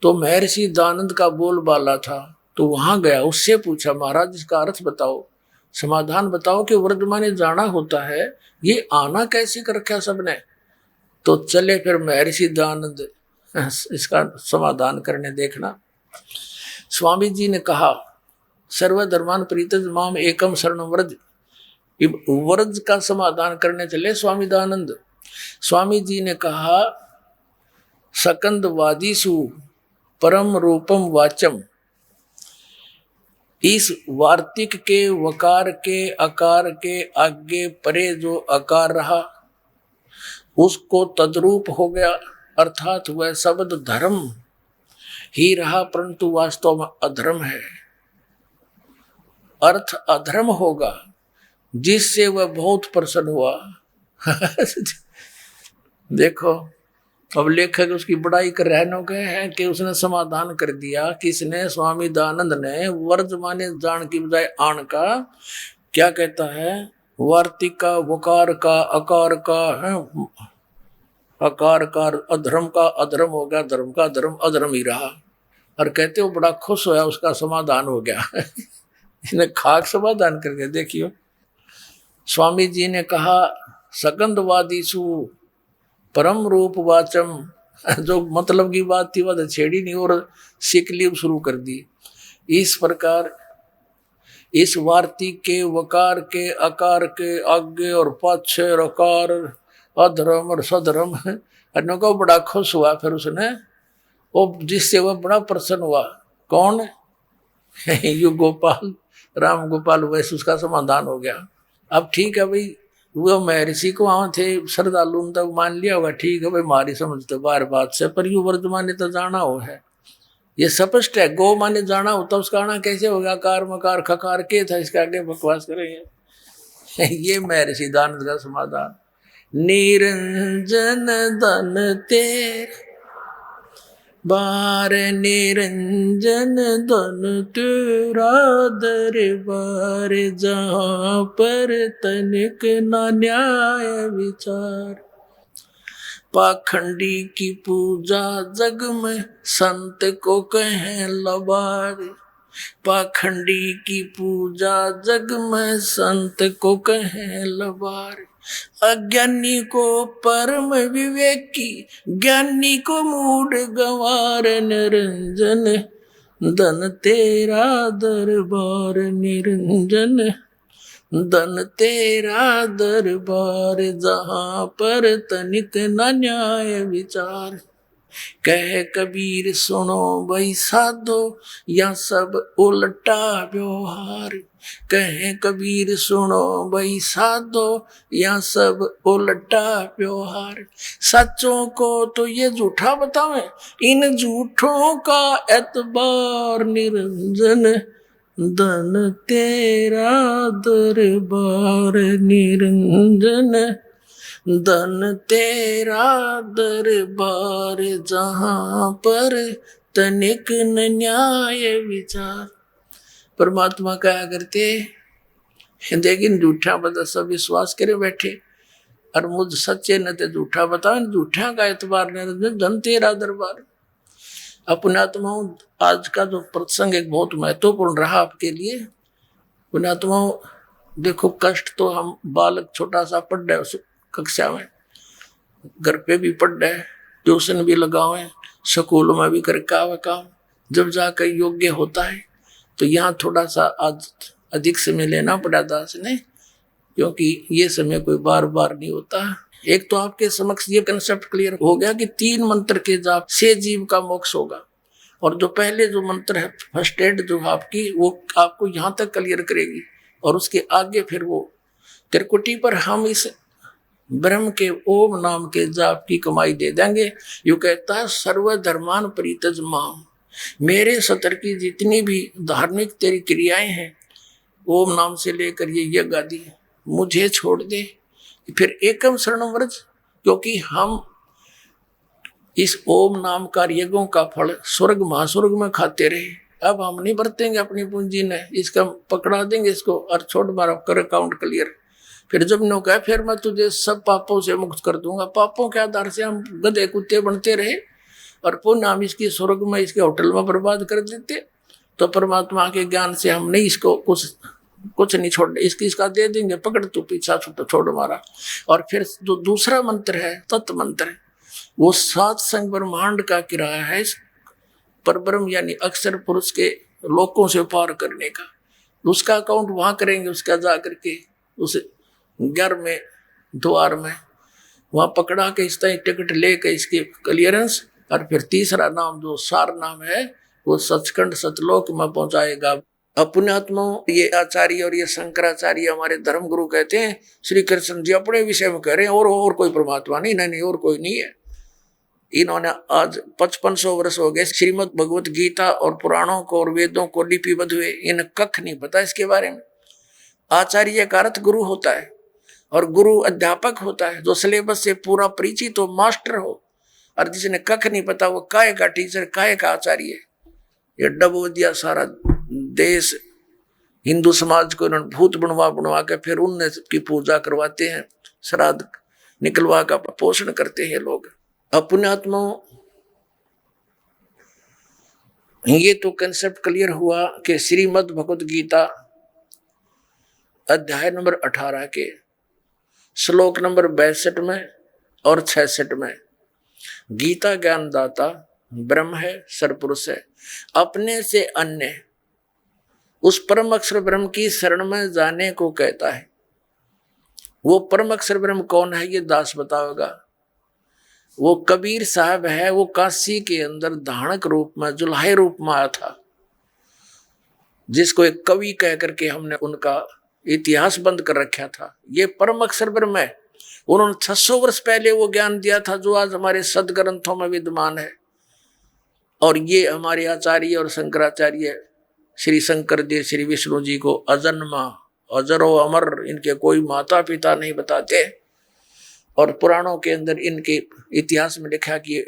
तो महर्षि दयानंद का बोलबाला था, तो वहां गया, उससे पूछा, महाराज इसका अर्थ बताओ, समाधान बताओ कि व्रज माने जाना होता है, ये आना कैसे कर रखा सबने। तो चले फिर महर्षि दयानंद इसका समाधान करने। देखना, स्वामी जी ने कहा, सर्वधर्मान परित्यज माम एकम शरणम व्रज। व्रज का समाधान करने चले स्वामी दयानंद। स्वामी जी ने कहा, सकंद वादीसु परम रूपम वाचम। इस वार्तिक के वकार के अकार के आगे परे जो अकार रहा उसको तद्रूप हो गया, अर्थात वह शब्द धर्म ही रहा, परंतु वास्तव में अधर्म है। अर्थ अधर्म होगा जिससे वह बहुत प्रसन्न हुआ। देखो, अब लेखक उसकी बड़ाई कर रहे गए हैं कि उसने समाधान कर दिया। किसने? स्वामी दयानंद ने। वर्ज माने जान की बजाय आन का क्या कहता है, वार्तिक का, वकार का, अकार का है, अकार का अधर्म का अधर्म हो गया, धर्म का धर्म अधर्म ही रहा। और कहते हो बड़ा खुश होया, उसका समाधान हो गया। इसने खाक समाधान करके देखियो। स्वामी जी ने कहा, सकंदवादीसु परम रूप वाचम जो मतलब की बात थी वह तो छेड़ी नहीं और सिकलियम शुरू कर दी। इस प्रकार इस वार्तिक के वकार के आकार के आगे और पाछे रकार अधर्म और सधर्म अन्यों को बड़ा खुश हुआ। फिर उसने वो जिससे वह बड़ा प्रसन्न हुआ। कौन? यु गोपाल, राम गोपाल, वैसे उसका समाधान हो गया। अब ठीक है भाई, वो महर्षि को वहां थे श्रद्धालु तक मान लिया होगा, ठीक है भाई हमारी समझ तो बार बात से, पर यु वर्तमान तो जाना हो है, ये स्पष्ट है। गो माने जाना होता, उसका आना कैसे होगा? कार मकार खकार के था, इसके आगे बकवास करेंगे। ये महर्षि दानंद का समाधान। निरंजन धन तेरे बार, निरंजन धन तेरा दरबार, जहाँ पर तनिक न न्याय विचार। पाखंडी की पूजा जग में संत को कहें लबार, पाखंडी की पूजा जग में संत को कहें लबार। अज्ञानी को परम विवेकी, ज्ञानी को मूढ़ गंवार, निरंजन धन तेरा दरबार, निरंजन धन तेरा दरबार, जहाँ पर तनिक न न्याय विचार। कह कबीर सुनो भाई साधो, या सब उल्टा व्यवहार। कहे कबीर सुनो भाई साधो, या सब उल्टा व्यवहार। सच्चों को तो ये झूठा बतावे, इन झूठों का एतबार, निरंजन धन तेरा दरबार, निरंजन धन तेरा दरबार, जहाँ पर तनिक न न्याय विचार। परमात्मा क्या करते, लेकिन झूठा बता सब विश्वास करे बैठे, और मुझ सच्चे न ते झूठा बताओ, झूठा का एतबार निरंजन धन तेरा दरबार। पुण्यात्माओं, आज का जो प्रसंग एक बहुत महत्वपूर्ण रहा आपके लिए। पुण्यात्माओं देखो, कष्ट तो हम बालक छोटा सा पढ़ रहे उस कक्षा में, घर पे भी पढ़ रहे, ट्यूशन भी लगावे, स्कूल में भी करके आवे काम। जब जाकर योग्य होता है तो यहाँ थोड़ा सा आज अधिक समय लेना पड़ा दास ने, क्योंकि ये समय कोई बार बार नहीं होता। एक तो आपके समक्ष ये कंसेप्ट क्लियर हो गया कि 3 मंत्र के जाप से जीव का मोक्ष होगा, और जो पहले जो मंत्र है फर्स्ट एड जो आपकी, वो आपको यहाँ तक क्लियर करेगी, और उसके आगे फिर वो त्रिकुटी पर हम इस ब्रह्म के ओम नाम के जाप की कमाई दे देंगे। यू कहता है सर्वधर्मान परित्यज माम, मेरे सतर की जितनी भी धार्मिक तेरी क्रियाएं हैं, ओम नाम से लेकर ये यज्ञ आदि, मुझे छोड़ दे। फिर एकम शरणम व्रज, क्योंकि हम इस ओम नाम का यज्ञों का फल स्वर्ग महास्वर्ग में खाते रहे, अब हम नहीं बरतेंगे अपनी पूंजी ने, इसका पकड़ा देंगे इसको और छोड़ मारा कर अकाउंट क्लियर। फिर जब नो कहा फिर मैं तुझे सब पापों से मुक्त कर दूंगा, पापों के आधार से हम गधे कुत्ते बनते रहे और पुण्य हम इसकी स्वर्ग में इसके होटल में बर्बाद कर देते, तो परमात्मा के ज्ञान से हमने इसको कुछ नहीं छोड़, इसका दे देंगे, पकड़ तू पीछा छोड़ मारा। और फिर जो दूसरा मंत्र है तत्व मंत्र, वो 7 संग ब्रह्मांड का किराया है परब्रह्म यानी अक्षर पुरुष के लोकों से पार करने का, उसका अकाउंट वहां करेंगे। उसका जा करके उस 11वें द्वार में वहां पकड़ा के इस तरह टिकट लेके इसकी क्लियरेंस, और फिर तीसरा नाम जो सार नाम है वो सचखंड सतलोक में पहुंचाएगा। पुण्यात्माओं, ये आचार्य और ये शंकराचार्य हमारे धर्म गुरु कहते हैं, श्री कृष्ण जी अपने विषय में कह रहे हैं, और कोई परमात्मा नहीं, और कोई नहीं है। इन्होंने आज 5500 वर्ष हो गए श्रीमद् भगवत गीता और पुराणों को और वेदों को लिपिबद्ध हुए, इन्हें कख नहीं पता इसके बारे में। आचार्य का अर्थ गुरु होता है, और गुरु अध्यापक होता है जो सिलेबस से पूरा परिचित हो, मास्टर हो, और जिसने कख नहीं पता वो काय का टीचर, काय का आचार्य। ये डबो दिया सारा देश, हिंदू समाज को इन्होंने भूत बनवा के फिर उनने की पूजा करवाते हैं, श्राद्ध निकलवा का पोषण करते हैं लोग। पुण्यात्माओं, ये तो कंसेप्ट क्लियर हुआ कि श्रीमद् भगवत गीता अध्याय नंबर 18 के श्लोक नंबर 62 में और 66 में गीता ज्ञानदाता ब्रह्म है, सरपुरुष है। अपने से अन्य उस परम अक्षर ब्रह्म की शरण में जाने को कहता है। वो परम अक्षर ब्रह्म कौन है, ये दास बताओगा। वो कबीर साहब है। वो काशी के अंदर धाणक रूप में, जुल्हे रूप में आया था, जिसको एक कवि कह करके हमने उनका इतिहास बंद कर रखा था। ये परम अक्षर ब्रह्म है। उन्होंने 600 वर्ष पहले वो ज्ञान दिया था जो आज हमारे सदग्रंथों में विद्यमान है। और ये हमारे आचार्य और शंकराचार्य श्री शंकर जी, श्री विष्णु जी को अजन्मा, अजरो अमर, इनके कोई माता पिता नहीं बताते। और पुराणों के अंदर इनके इतिहास में लिखा कि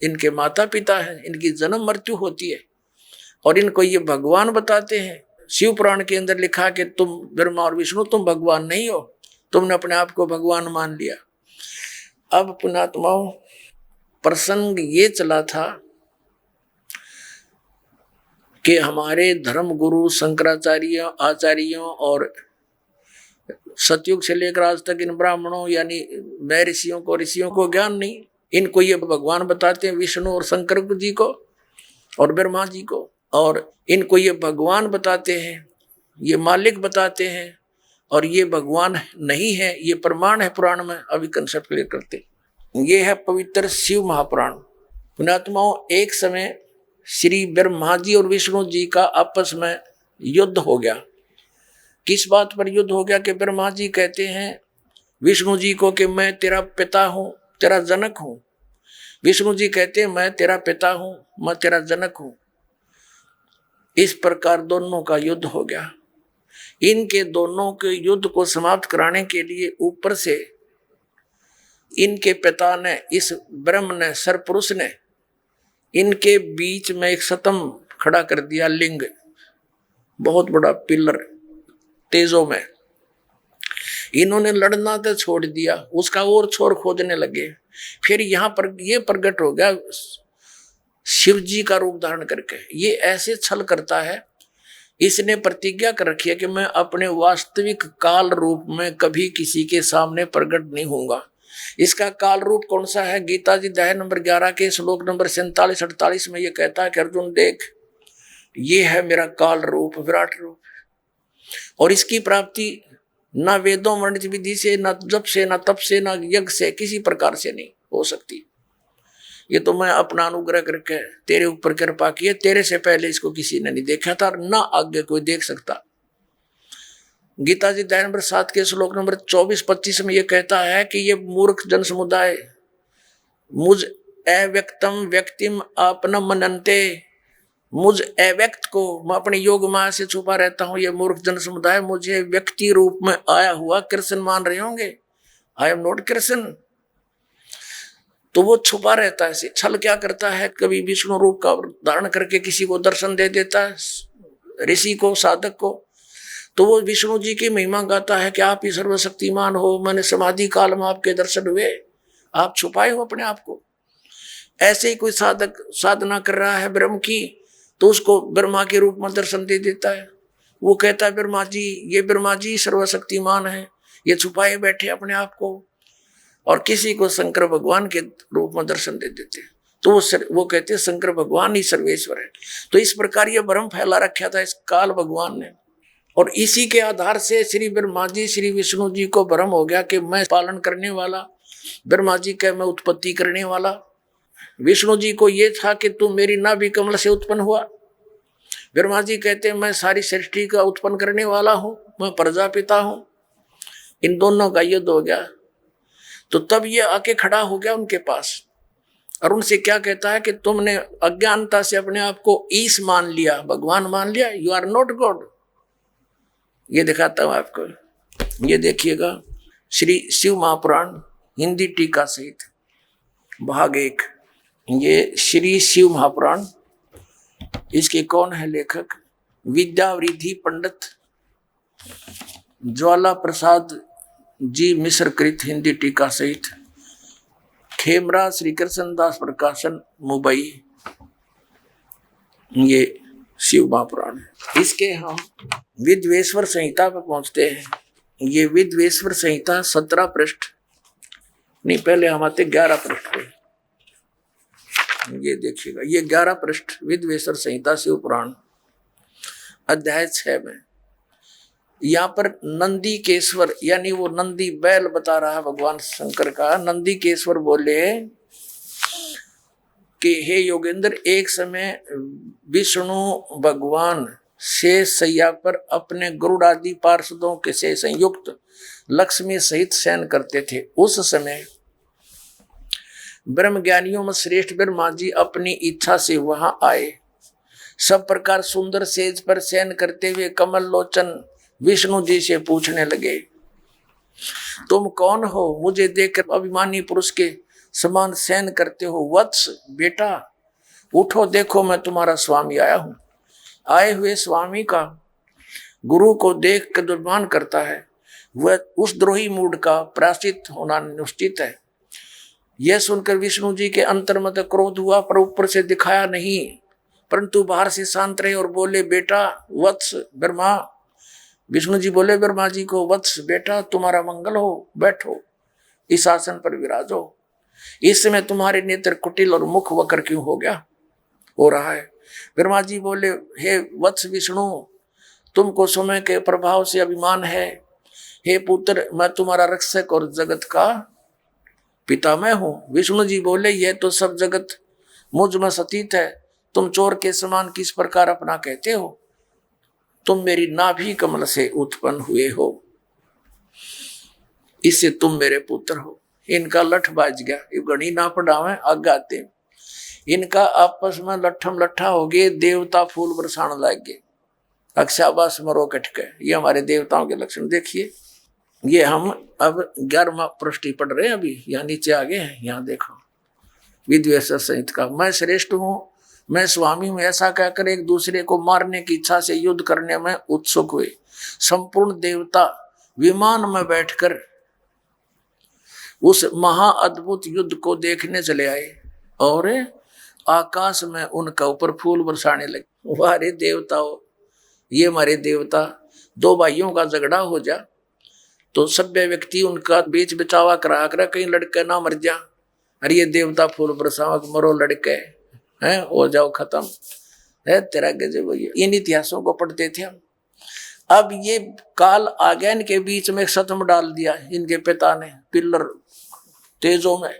इनके माता पिता हैं, इनकी जन्म मृत्यु होती है, और इनको ये भगवान बताते हैं। शिव पुराण के अंदर लिखा कि तुम ब्रह्मा और विष्णु, तुम भगवान नहीं हो, तुमने अपने आप को भगवान मान लिया। अब पुणात्माओं, प्रसंग ये चला था कि हमारे धर्म गुरु शंकराचार्य आचार्यों और सतयुग से लेकर आज तक इन ब्राह्मणों यानी मैं ऋषियों को ज्ञान नहीं। इनको ये भगवान बताते हैं, विष्णु और शंकर जी को और ब्रह्मा जी को, और इनको ये भगवान बताते हैं, ये मालिक बताते हैं, और ये भगवान नहीं है, ये प्रमाण है पुराण में। अभी कंसेप्ट क्लियर करते। ये है पवित्र शिव महापुराण। पुण्यात्माओं, एक समय श्री ब्रह्मा जी और विष्णु जी का आपस में युद्ध हो गया। किस बात पर युद्ध हो गया कि ब्रह्मा जी कहते हैं विष्णु जी को कि मैं तेरा पिता हूँ, तेरा जनक हूँ। विष्णु जी कहते हैं मैं तेरा पिता हूँ, मैं तेरा जनक हूँ। इस प्रकार दोनों का युद्ध हो गया। इनके दोनों के युद्ध को समाप्त कराने के लिए ऊपर से इनके पिता ने, इस ब्रह्म ने, सरपुरुष ने, इनके बीच में एक सतम खड़ा कर दिया, लिंग, बहुत बड़ा पिलर तेजों में। इन्होंने लड़ना तो छोड़ दिया, उसका और छोर खोजने लगे। फिर यहाँ पर ये प्रकट हो गया शिव जी का रूप धारण करके। ये ऐसे छल करता है, इसने प्रतिज्ञा कर रखी है कि मैं अपने वास्तविक काल रूप में कभी किसी के सामने प्रकट नहीं होऊंगा। इसका काल रूप कौन सा है? गीता जी अध्याय नंबर 11 के श्लोक नंबर 47-48 में ये कहता है कि अर्जुन देख, ये है मेरा काल रूप, विराट रूप, और इसकी प्राप्ति ना वेदों वर्णित विधि से, ना जप से, ना तप से, ना यज्ञ से, किसी प्रकार से नहीं हो सकती। ये तो मैं अपना अनुग्रह करके तेरे ऊपर कृपा की है, तेरे से पहले इसको किसी ने नहीं देखा था, ना आगे कोई देख सकता। गीता जी अध्याय नंबर 7 के श्लोक नंबर 24-25 में ये कहता है कि ये मूर्ख जन समुदाय मुझ अव्यक्तम व्यक्तिम अपना मनन्ते, मुझ अव्यक्त को मैं अपने योग माया से छुपा रहता हूँ। ये मूर्ख जन समुदाय मुझे व्यक्ति रूप में आया हुआ कृष्ण मान रहे होंगे। I am not Krishna. तो वो छुपा रहता है, छल क्या करता है, कभी विष्णु रूप का धारण करके किसी को दर्शन दे देता है, ऋषि को, साधक को, तो वो विष्णु जी की महिमा गाता है कि आप ही सर्वशक्तिमान हो, मैंने समाधि काल में आपके दर्शन हुए, आप छुपाए हो अपने आप को। ऐसे ही कोई साधक साधना कर रहा है ब्रह्म की, तो उसको ब्रह्मा के रूप में दर्शन दे देता है। वो कहता है ब्रह्मा जी, ये ब्रह्मा जी सर्वशक्तिमान है, ये छुपाए बैठे अपने आप को, और किसी को शंकर भगवान के रूप में दर्शन दे देते हैं। तो वो कहते हैं शंकर भगवान ही सर्वेश्वर है। तो इस प्रकार ये भ्रम फैला रखा था इस काल भगवान ने, और इसी के आधार से श्री ब्रह्मा जी, श्री विष्णु जी को भ्रम हो गया कि मैं पालन करने वाला, ब्रह्मा जी का मैं उत्पत्ति करने वाला। विष्णु जी को ये था कि तू मेरी नाभि कमल से उत्पन्न हुआ। ब्रह्मा जी कहते हैं मैं सारी सृष्टि का उत्पन्न करने वाला हूँ, मैं प्रजापिता हूँ। इन दोनों का युद्ध हो गया। तो तब ये आके खड़ा हो गया उनके पास, और उनसे क्या कहता है कि तुमने अज्ञानता से अपने आप को ईश मान लिया, भगवान मान लिया, यू आर नॉट गॉड। ये दिखाता हूं आपको, ये देखिएगा श्री शिव महापुराण हिंदी टीका सहित भाग 1। ये श्री शिव महापुराण, इसके कौन है लेखक? विद्यावृद्धि पंडित ज्वाला प्रसाद जी मिश्र कृत हिंदी टीका सहित, खेमरा श्री कृष्ण दास प्रकाशन मुंबई। ये शिव महापुराण है। इसके हम विद्वेश्वर संहिता पर पहुंचते हैं। ये विद्वेश्वर संहिता 17 पृष्ठ नहीं, पहले हम आते 11 पृष्ठ पे। ये देखिएगा, ये 11 पृष्ठ विद्वेश्वर संहिता शिव पुराण अध्याय 6 में यहाँ पर नंदी केश्वर यानी वो नंदी बैल बता रहा है भगवान शंकर का। नंदी केश्वर बोले कि हे योगेंद्र, एक समय विष्णु भगवान शेष सैया पर अपने गरुड़ आदि पार्षदों के से संयुक्त लक्ष्मी सहित शयन करते थे। उस समय ब्रह्म ज्ञानियों में श्रेष्ठ ब्रह्मा जी अपनी इच्छा से वहां आए। सब प्रकार सुंदर सेज पर शयन करते हुए कमल लोचन विष्णु जी से पूछने लगे, तुम कौन हो? मुझे देखकर अभिमानी पुरुष के समान शयन करते हो। वत्स बेटा उठो, देखो मैं तुम्हारा स्वामी आया हूं। आए हुए स्वामी का गुरु को देख कर दुर्मान करता है, वह उस द्रोही मूड का प्रायश्चित होना निश्चित है। यह सुनकर विष्णु जी के अंतर में क्रोध हुआ, पर ऊपर से दिखाया नहीं, परंतु बाहर से शांत रहे और बोले, बेटा वत्स ब्रह्मा। विष्णु जी बोले ब्रह्मा जी को, वत्स बेटा तुम्हारा मंगल हो, बैठो इस आसन पर विराजो। इस समय तुम्हारे नेत्र कुटिल और मुख वक्र क्यों हो रहा है? ब्रह्मा जी बोले, हे वत्स विष्णु, तुमको समय के प्रभाव से अभिमान है। हे पुत्र, मैं तुम्हारा रक्षक और जगत का पिता मैं हूं। विष्णु जी बोले, यह तो सब जगत मुझ में सतीत है, तुम चोर के समान किस प्रकार अपना कहते हो? तुम मेरी नाभि कमल से उत्पन्न हुए हो, इससे तुम मेरे पुत्र हो। इनका लठ बाज गया, ये गणी ना पढ़ावे आगाते। इनका आपस में लट्ठम लट्ठा हो गए, देवता फूल बरसाने लग गए, अक्षाबास मरो कटके। ये हमारे देवताओं के लक्षण देखिए। ये हम अब 11वां पृष्ठ पढ़ रहे हैं, अभी यहाँ नीचे आ गए हैं। यहाँ देखो विद्वेश्वर संहिता का, मैं श्रेष्ठ हूँ, मैं स्वामी हूँ, ऐसा कहकर एक दूसरे को मारने की इच्छा से युद्ध करने में उत्सुक हुए। संपूर्ण देवता विमान में बैठकर उस महा अद्भुत युद्ध को देखने चले आए और आकाश में उनका ऊपर फूल बरसाने लगे। हमारे देवताओं, ये हमारे देवता, दो भाइयों का झगड़ा हो जा तो सभ्य व्यक्ति उनका बीच बचावा करा कर कहीं लड़के ना मर जा। अरे ये देवता फूल बरसावा, मरो लड़के हैं, हो जाओ खत्म है तेरा गजब। इन इतिहासों को पढ़ते थे हम। अब ये काल आ गया, इनके बीच में सतम डाल दिया इनके पिता ने, पिल्लर तेजों में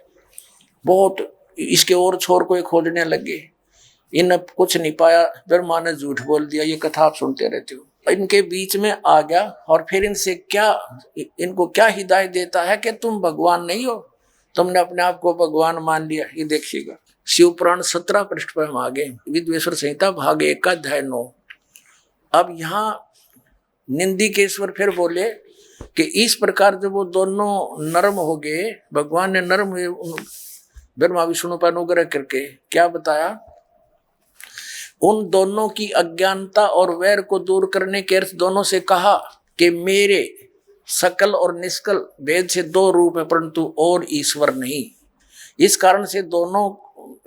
बहुत इसके और छोर को खोजने लगे। इन कुछ नहीं पाया, ब्रह्मा ने झूठ बोल दिया। ये कथा आप सुनते रहते हो। इनके बीच में आ गया और फिर इनको क्या हिदायत देता है कि तुम भगवान नहीं हो, तुमने अपने आप को भगवान मान लिया। ये देखिएगा शिव पुराण 17 पृष्ठ पर हम आ गए, विद्वेश्वर संहिता भाग 1 का अध्याय 9। अब यहाँ निंदिकेश्वर फिर बोले कि इस प्रकार जब वो दोनों नरम हो गए, भगवान ने नरम हुए ब्रह्मा विष्णु पर अनुग्रह करके क्या बताया, उन दोनों की अज्ञानता और वैर को दूर करने के अर्थ दोनों से कहा कि मेरे सकल और निष्कल भेद से 2 रूप है, परंतु और ईश्वर नहीं। इस कारण से दोनों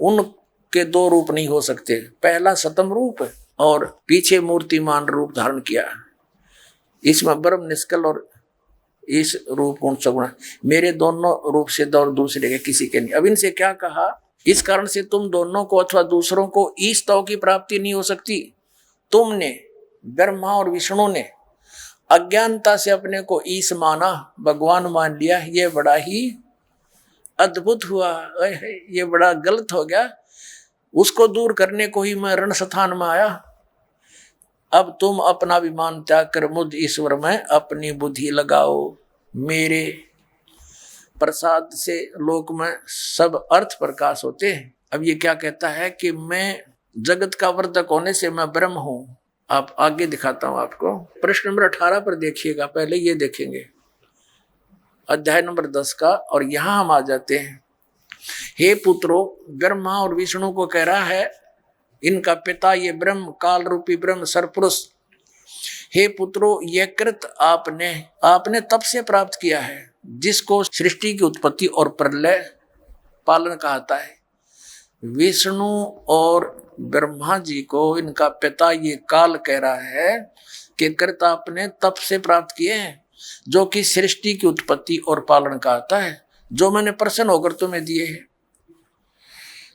उनके 2 रूप नहीं हो सकते। पहला सतम रूप है और पीछे मूर्तिमान रूप धारण किया। इसमें ब्रह्म निष्कल और इस रूप गुण सगुण, मेरे दोनों रूप से दूसरे के किसी के नहीं। अब इनसे क्या कहा, इस कारण से तुम दोनों को अथवा दूसरों को ईश तव की प्राप्ति नहीं हो सकती। तुमने ब्रह्मा और विष्णु ने अज्ञानता से अपने को ईश माना, भगवान मान लिया। ये बड़ा ही अद्भुत हुआ, ये बड़ा गलत हो गया। उसको दूर करने को ही मैं रण स्थान में आया। अब तुम अपना अभिमान त्याग कर मुझ ईश्वर में अपनी बुद्धि लगाओ। मेरे प्रसाद से लोक में सब अर्थ प्रकाश होते हैं। अब ये क्या कहता है कि मैं जगत का वर्धक होने से मैं ब्रह्म हूं। आप आगे दिखाता हूं आपको, प्रश्न नंबर 18 पर देखिएगा। पहले ये देखेंगे अध्याय नंबर 10 का, और यहां हम आ जाते हैं। हे पुत्रो, ब्रह्मा और विष्णु को कह रहा है, इनका पिता ये ब्रह्म, काल रूपी ब्रह्म सरपुरुष। हे पुत्रो, यह कृत आपने तब से प्राप्त किया है जिसको सृष्टि की उत्पत्ति और प्रलय पालन कहता है। विष्णु और ब्रह्मा जी को इनका पिता ये काल कह रहा है कि कृत आपने तब से प्राप्त किए हैं जो कि सृष्टि की उत्पत्ति और पालन कहता है, जो मैंने प्रसन्न होकर तुम्हें दिए हैं।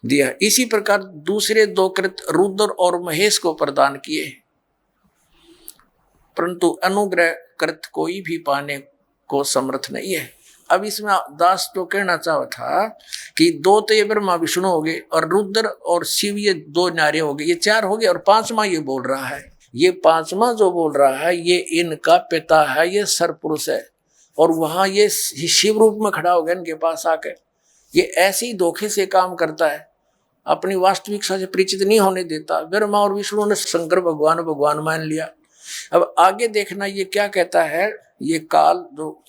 दिया। इसी प्रकार दूसरे 2 कृत रुद्र और महेश को प्रदान किए, परंतु अनुग्रह कृत कोई भी पाने को समर्थ नहीं है। अब इसमें दास तो कहना चाहा था कि 2 तो ये ब्रह्मा विष्णु हो गए और रुद्र और शिव ये 2 नारे हो गए, ये 4 हो गए, और 5वां ये बोल रहा है, ये 5वां जो बोल रहा है ये इनका पिता है, ये सरपुरुष है, और वहां ये शिव रूप में खड़ा हो गया इनके पास आके। ये ऐसे ही धोखे से काम करता है, अपनी वास्तविकता से परिचित नहीं होने देता। ब्रह्मा और विष्णु ने शंकर भगवान भगवान मान लिया। अब आगे देखना ये क्या कहता है, ये काल जो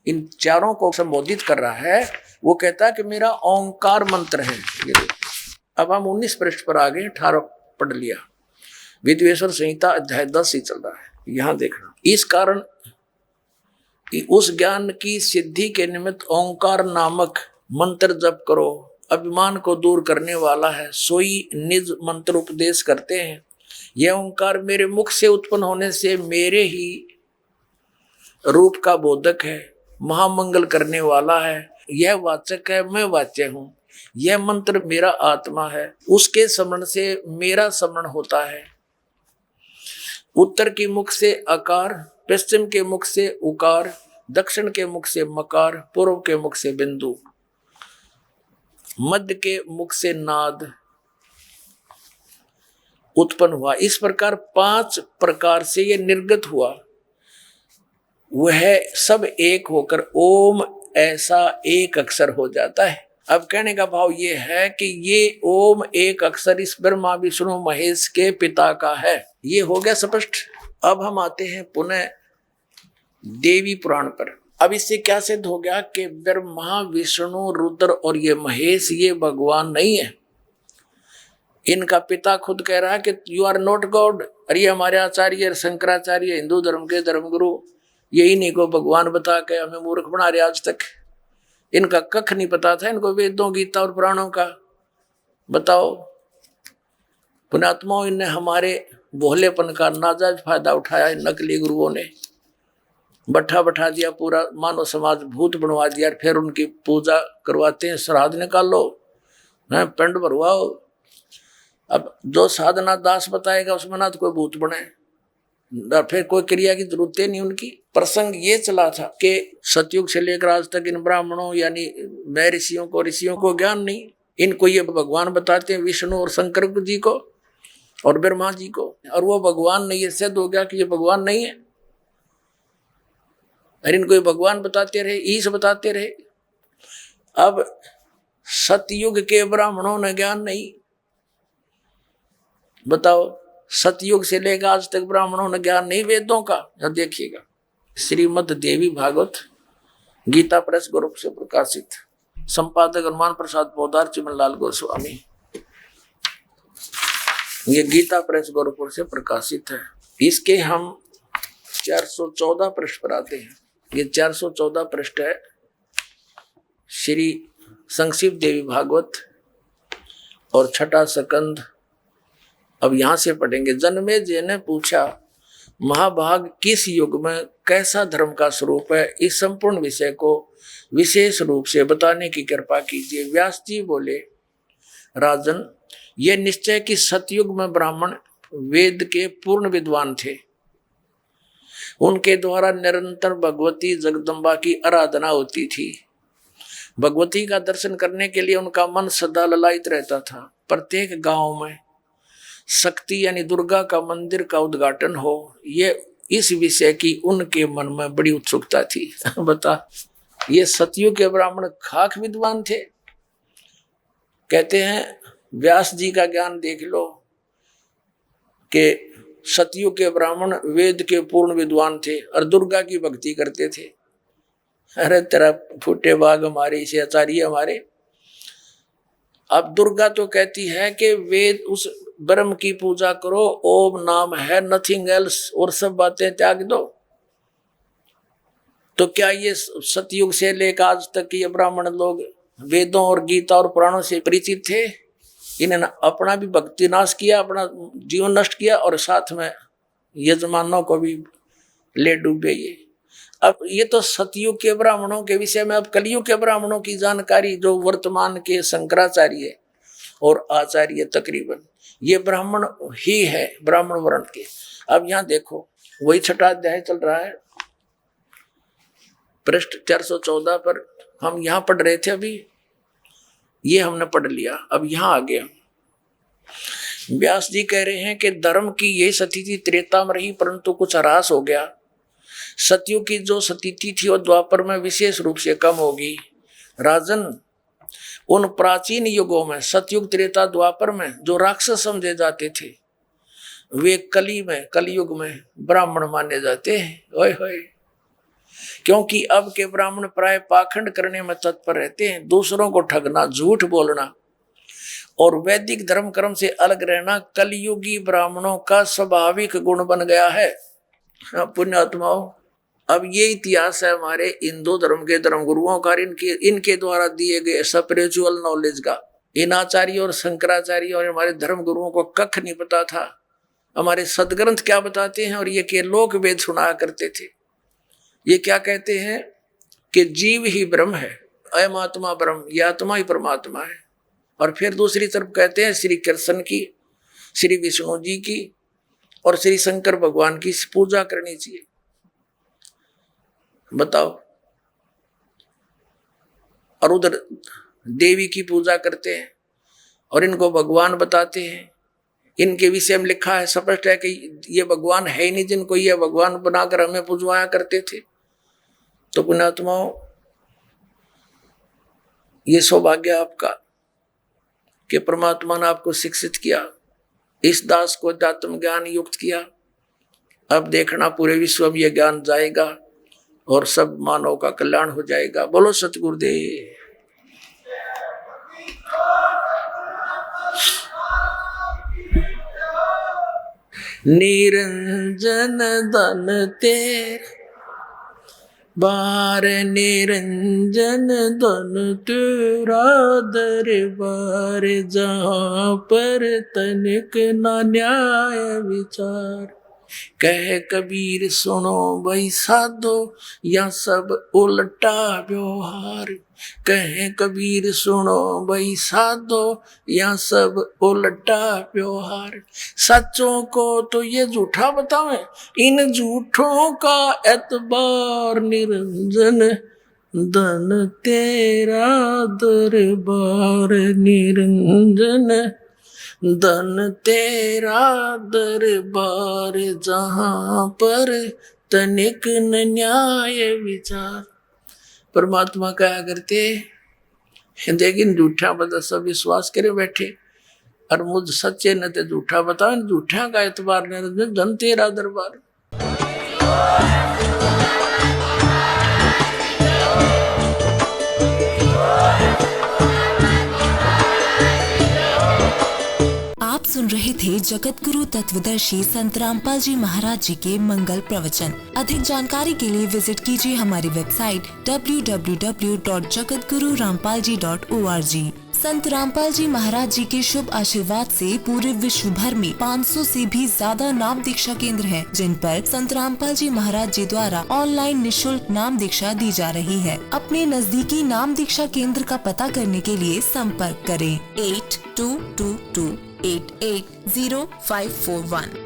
इन चारों को संबोधित कर रहा है वो कहता है कि मेरा ओंकार मंत्र है। ये अब हम 19 पृष्ठ पर आ गए, 18 पढ़ लिया। विद्वेश्वर संहिता अध्याय 10 ही चल रहा है। यहां देखना, इस कारण उस ज्ञान की सिद्धि के निमित्त ओंकार नामक मंत्र जप करो, अभिमान को दूर करने वाला है, सोई निज मंत्र उपदेश करते हैं। यह ओंकार मेरे मुख से उत्पन्न होने से मेरे ही रूप का बोधक है, महामंगल करने वाला है। यह वाचक है, मैं वाच्य हूं। यह मंत्र मेरा आत्मा है, उसके स्मरण से मेरा स्मरण होता है। उत्तर के मुख से अकार, पश्चिम के मुख से उकार, दक्षिण के मुख से मकार, पूर्व के मुख से बिंदु, मध्य के मुख से नाद उत्पन्न हुआ। इस प्रकार 5 प्रकार से ये निर्गत हुआ। वह सब एक होकर ओम ऐसा एक अक्षर हो जाता है। अब कहने का भाव ये है कि ये ओम एक अक्षर इस ब्रह्मा विष्णु महेश के पिता का है। ये हो गया स्पष्ट। अब हम आते हैं पुनः देवी पुराण पर। अब इससे क्या सिद्ध हो गया कि ब्रह्मा विष्णु रुद्र और ये महेश ये भगवान नहीं है। इनका पिता खुद कह रहा है कि यू आर नॉट गॉड। अरे हमारे आचार्य शंकराचार्य हिंदू धर्म के धर्मगुरु यही नहीं को भगवान बता के हमें मूर्ख बना रहे। आज तक इनका कख नहीं पता था, इनको वेदों गीता और पुराणों का। बताओ पुण्यात्माओं, इनने हमारे भोलेपन का नाजायज फायदा उठाया। इन नकली गुरुओं ने बैठा दिया, पूरा मानव समाज भूत बनवा दिया, फिर उनकी पूजा करवाते हैं। श्राद्ध निकालो, पिंड भरवाओ। अब जो साधना दास बताएगा उसमें ना तो कोई भूत बने, फिर कोई क्रिया की जरूरत नहीं उनकी। प्रसंग ये चला था कि सतयुग से लेकर आज तक इन ब्राह्मणों यानी मैं ऋषियों को ज्ञान नहीं। इनको ये भगवान बताते हैं, विष्णु और शंकर जी को और ब्रह्मा जी को, और वो भगवान नहीं। ये सिद्ध हो गया कि ये भगवान नहीं है। और इनको ये भगवान बताते रहे, ईश बताते रहे। अब सतयुग के ब्राह्मणों ने ज्ञान नहीं। बताओ, सतयुग से लेकर आज तक ब्राह्मणों ने ज्ञान नहीं वेदों का। अब देखिएगा, श्रीमद् देवी भागवत गीता प्रेस ग्रुप से प्रकाशित, संपादक हनुमान प्रसाद पोदार चिमनलाल गोस्वामी। ये गीता प्रेस गोरखपुर से प्रकाशित है। इसके हम 414 पृष्ठ पर आते हैं। ये 414 पृष्ठ है श्री संक्षिप्त देवी भागवत और छठा स्कंद। अब यहां से पढ़ेंगे। जन्मेजय ने पूछा, महाभाग किस युग में कैसा धर्म का स्वरूप है, इस संपूर्ण विषय को विशेष रूप से बताने की कृपा कीजिए। व्यास जी बोले, राजन, यह निश्चय कि सतयुग में ब्राह्मण वेद के पूर्ण विद्वान थे। उनके द्वारा निरंतर भगवती जगदम्बा की आराधना होती थी। भगवती का दर्शन करने के लिए उनका मन सदा ललायित रहता था। प्रत्येक गांव में शक्ति यानी दुर्गा का मंदिर का उद्घाटन हो, ये इस विषय की उनके मन में बड़ी उत्सुकता थी। बता, ये सतयुग के ब्राह्मण खाक विद्वान थे। कहते हैं व्यास जी का ज्ञान देख लो कि सतयुग के ब्राह्मण वेद के पूर्ण विद्वान थे और दुर्गा की भक्ति करते थे। अरे तेरा फूटे बाग हमारे, इसे आचार्य हमारे। अब दुर्गा तो कहती है कि वेद उस ब्रह्म की पूजा करो, ओम नाम है, नथिंग एल्स, और सब बातें त्याग दो। तो क्या ये सतयुग से लेकर आज तक ये ब्राह्मण लोग वेदों और गीता और पुराणों से परिचित थे? इन्होंने अपना भी भक्ति नाश किया, अपना जीवन नष्ट किया, और साथ में यजमानों को भी ले डूबे। ये अब ये तो सतयुग के ब्राह्मणों के विषय में। अब कलयुग के ब्राह्मणों की जानकारी जो वर्तमान के शंकराचार्य और आचार्य तकरीबन, ये ब्राह्मण ही है, ब्राह्मण वर्ण के। अब यहाँ देखो वही छठा अध्याय चल रहा है, पृष्ठ 414 पर हम यहाँ पढ़ रहे थे अभी, ये हमने पढ़ लिया। अब यहाँ आ गया, व्यास जी कह रहे हैं कि धर्म की यही स्थिति त्रेता में रही परंतु कुछ ह्रास हो गया। सतयुग की जो स्थिति थी वो द्वापर में विशेष रूप से कम होगी। राजन, उन प्राचीन युगों में सतयुग त्रेता द्वापर में जो राक्षस समझे जाते थे वे कलयुग में ब्राह्मण माने जाते हैं। ओए होए, क्योंकि अब के ब्राह्मण प्राय पाखंड करने में तत्पर रहते हैं, दूसरों को ठगना, झूठ बोलना और वैदिक धर्म कर्म से अलग रहना कलयुगी ब्राह्मणों का स्वाभाविक गुण बन गया है। पुण्यात्माओं, अब ये इतिहास है हमारे हिंदू धर्म के धर्म गुरुओं का, इनके द्वारा दिए गए स्पिरिचुअल नॉलेज का। इन आचार्य और शंकराचार्य और हमारे धर्म गुरुओं को कख नहीं पता था हमारे सदग्रंथ क्या बताते हैं, और ये के लोक वेद सुनाया करते थे। ये क्या कहते हैं कि जीव ही ब्रह्म है, अयम आत्मा ब्रह्म, ये आत्मा ही परमात्मा है। और फिर दूसरी तरफ कहते हैं श्री कृष्ण की, श्री विष्णु जी की और श्री शंकर भगवान की पूजा करनी चाहिए। बताओ, और उधर देवी की पूजा करते हैं और इनको भगवान बताते हैं। इनके विषय में लिखा है, स्पष्ट है कि ये भगवान है ही नहीं जिनको ये भगवान बनाकर हमें पूजवाया करते थे। तो पुण्यात्माओं, ये सौभाग्य आपका कि परमात्मा ने आपको शिक्षित किया, इस दास को अध्यात्म ज्ञान युक्त किया। अब देखना पूरे विश्व में यह ज्ञान जाएगा और सब मानव का कल्याण हो जाएगा। बोलो सतगुरुदेव। निरंजन धन तेरा बार, निरंजन धन तेरा दरबार, जहाँ पर तनिक न न्याय विचार। कह कबीर सुनो भाई साधो, या सब उल्टा व्यवहार। कह कबीर सुनो भाई साधो, या सब उल्टा व्यवहार। सच्चों को तो ये झूठा बतावे, इन झूठों का एतबार। निरंजन धन तेरा दरबार, निरंजन धन तेरा दरबार, जहाँ पर तनिक न न्याय विचार। परमात्मा कहा करते, लेकिन झूठा बता सब विश्वास करे बैठे, और मुझ सच्चे न ते झूठा बताओ, झूठा का एतबार निरंजन धन तेरा दरबार। आप सुन रहे थे जगत गुरु तत्वदर्शी संत रामपाल जी महाराज जी के मंगल प्रवचन। अधिक जानकारी के लिए विजिट कीजिए हमारी वेबसाइट www.jagatgururampalji.org। संत रामपाल जी महाराज जी के शुभ आशीर्वाद से पूरे विश्व भर में 500 से भी ज्यादा नाम दीक्षा केंद्र हैं, जिन पर संत रामपाल जी महाराज जी द्वारा ऑनलाइन निशुल्क नाम दीक्षा दी जा रही है। अपने नजदीकी नाम दीक्षा केंद्र का पता करने के लिए संपर्क करें 8222880541।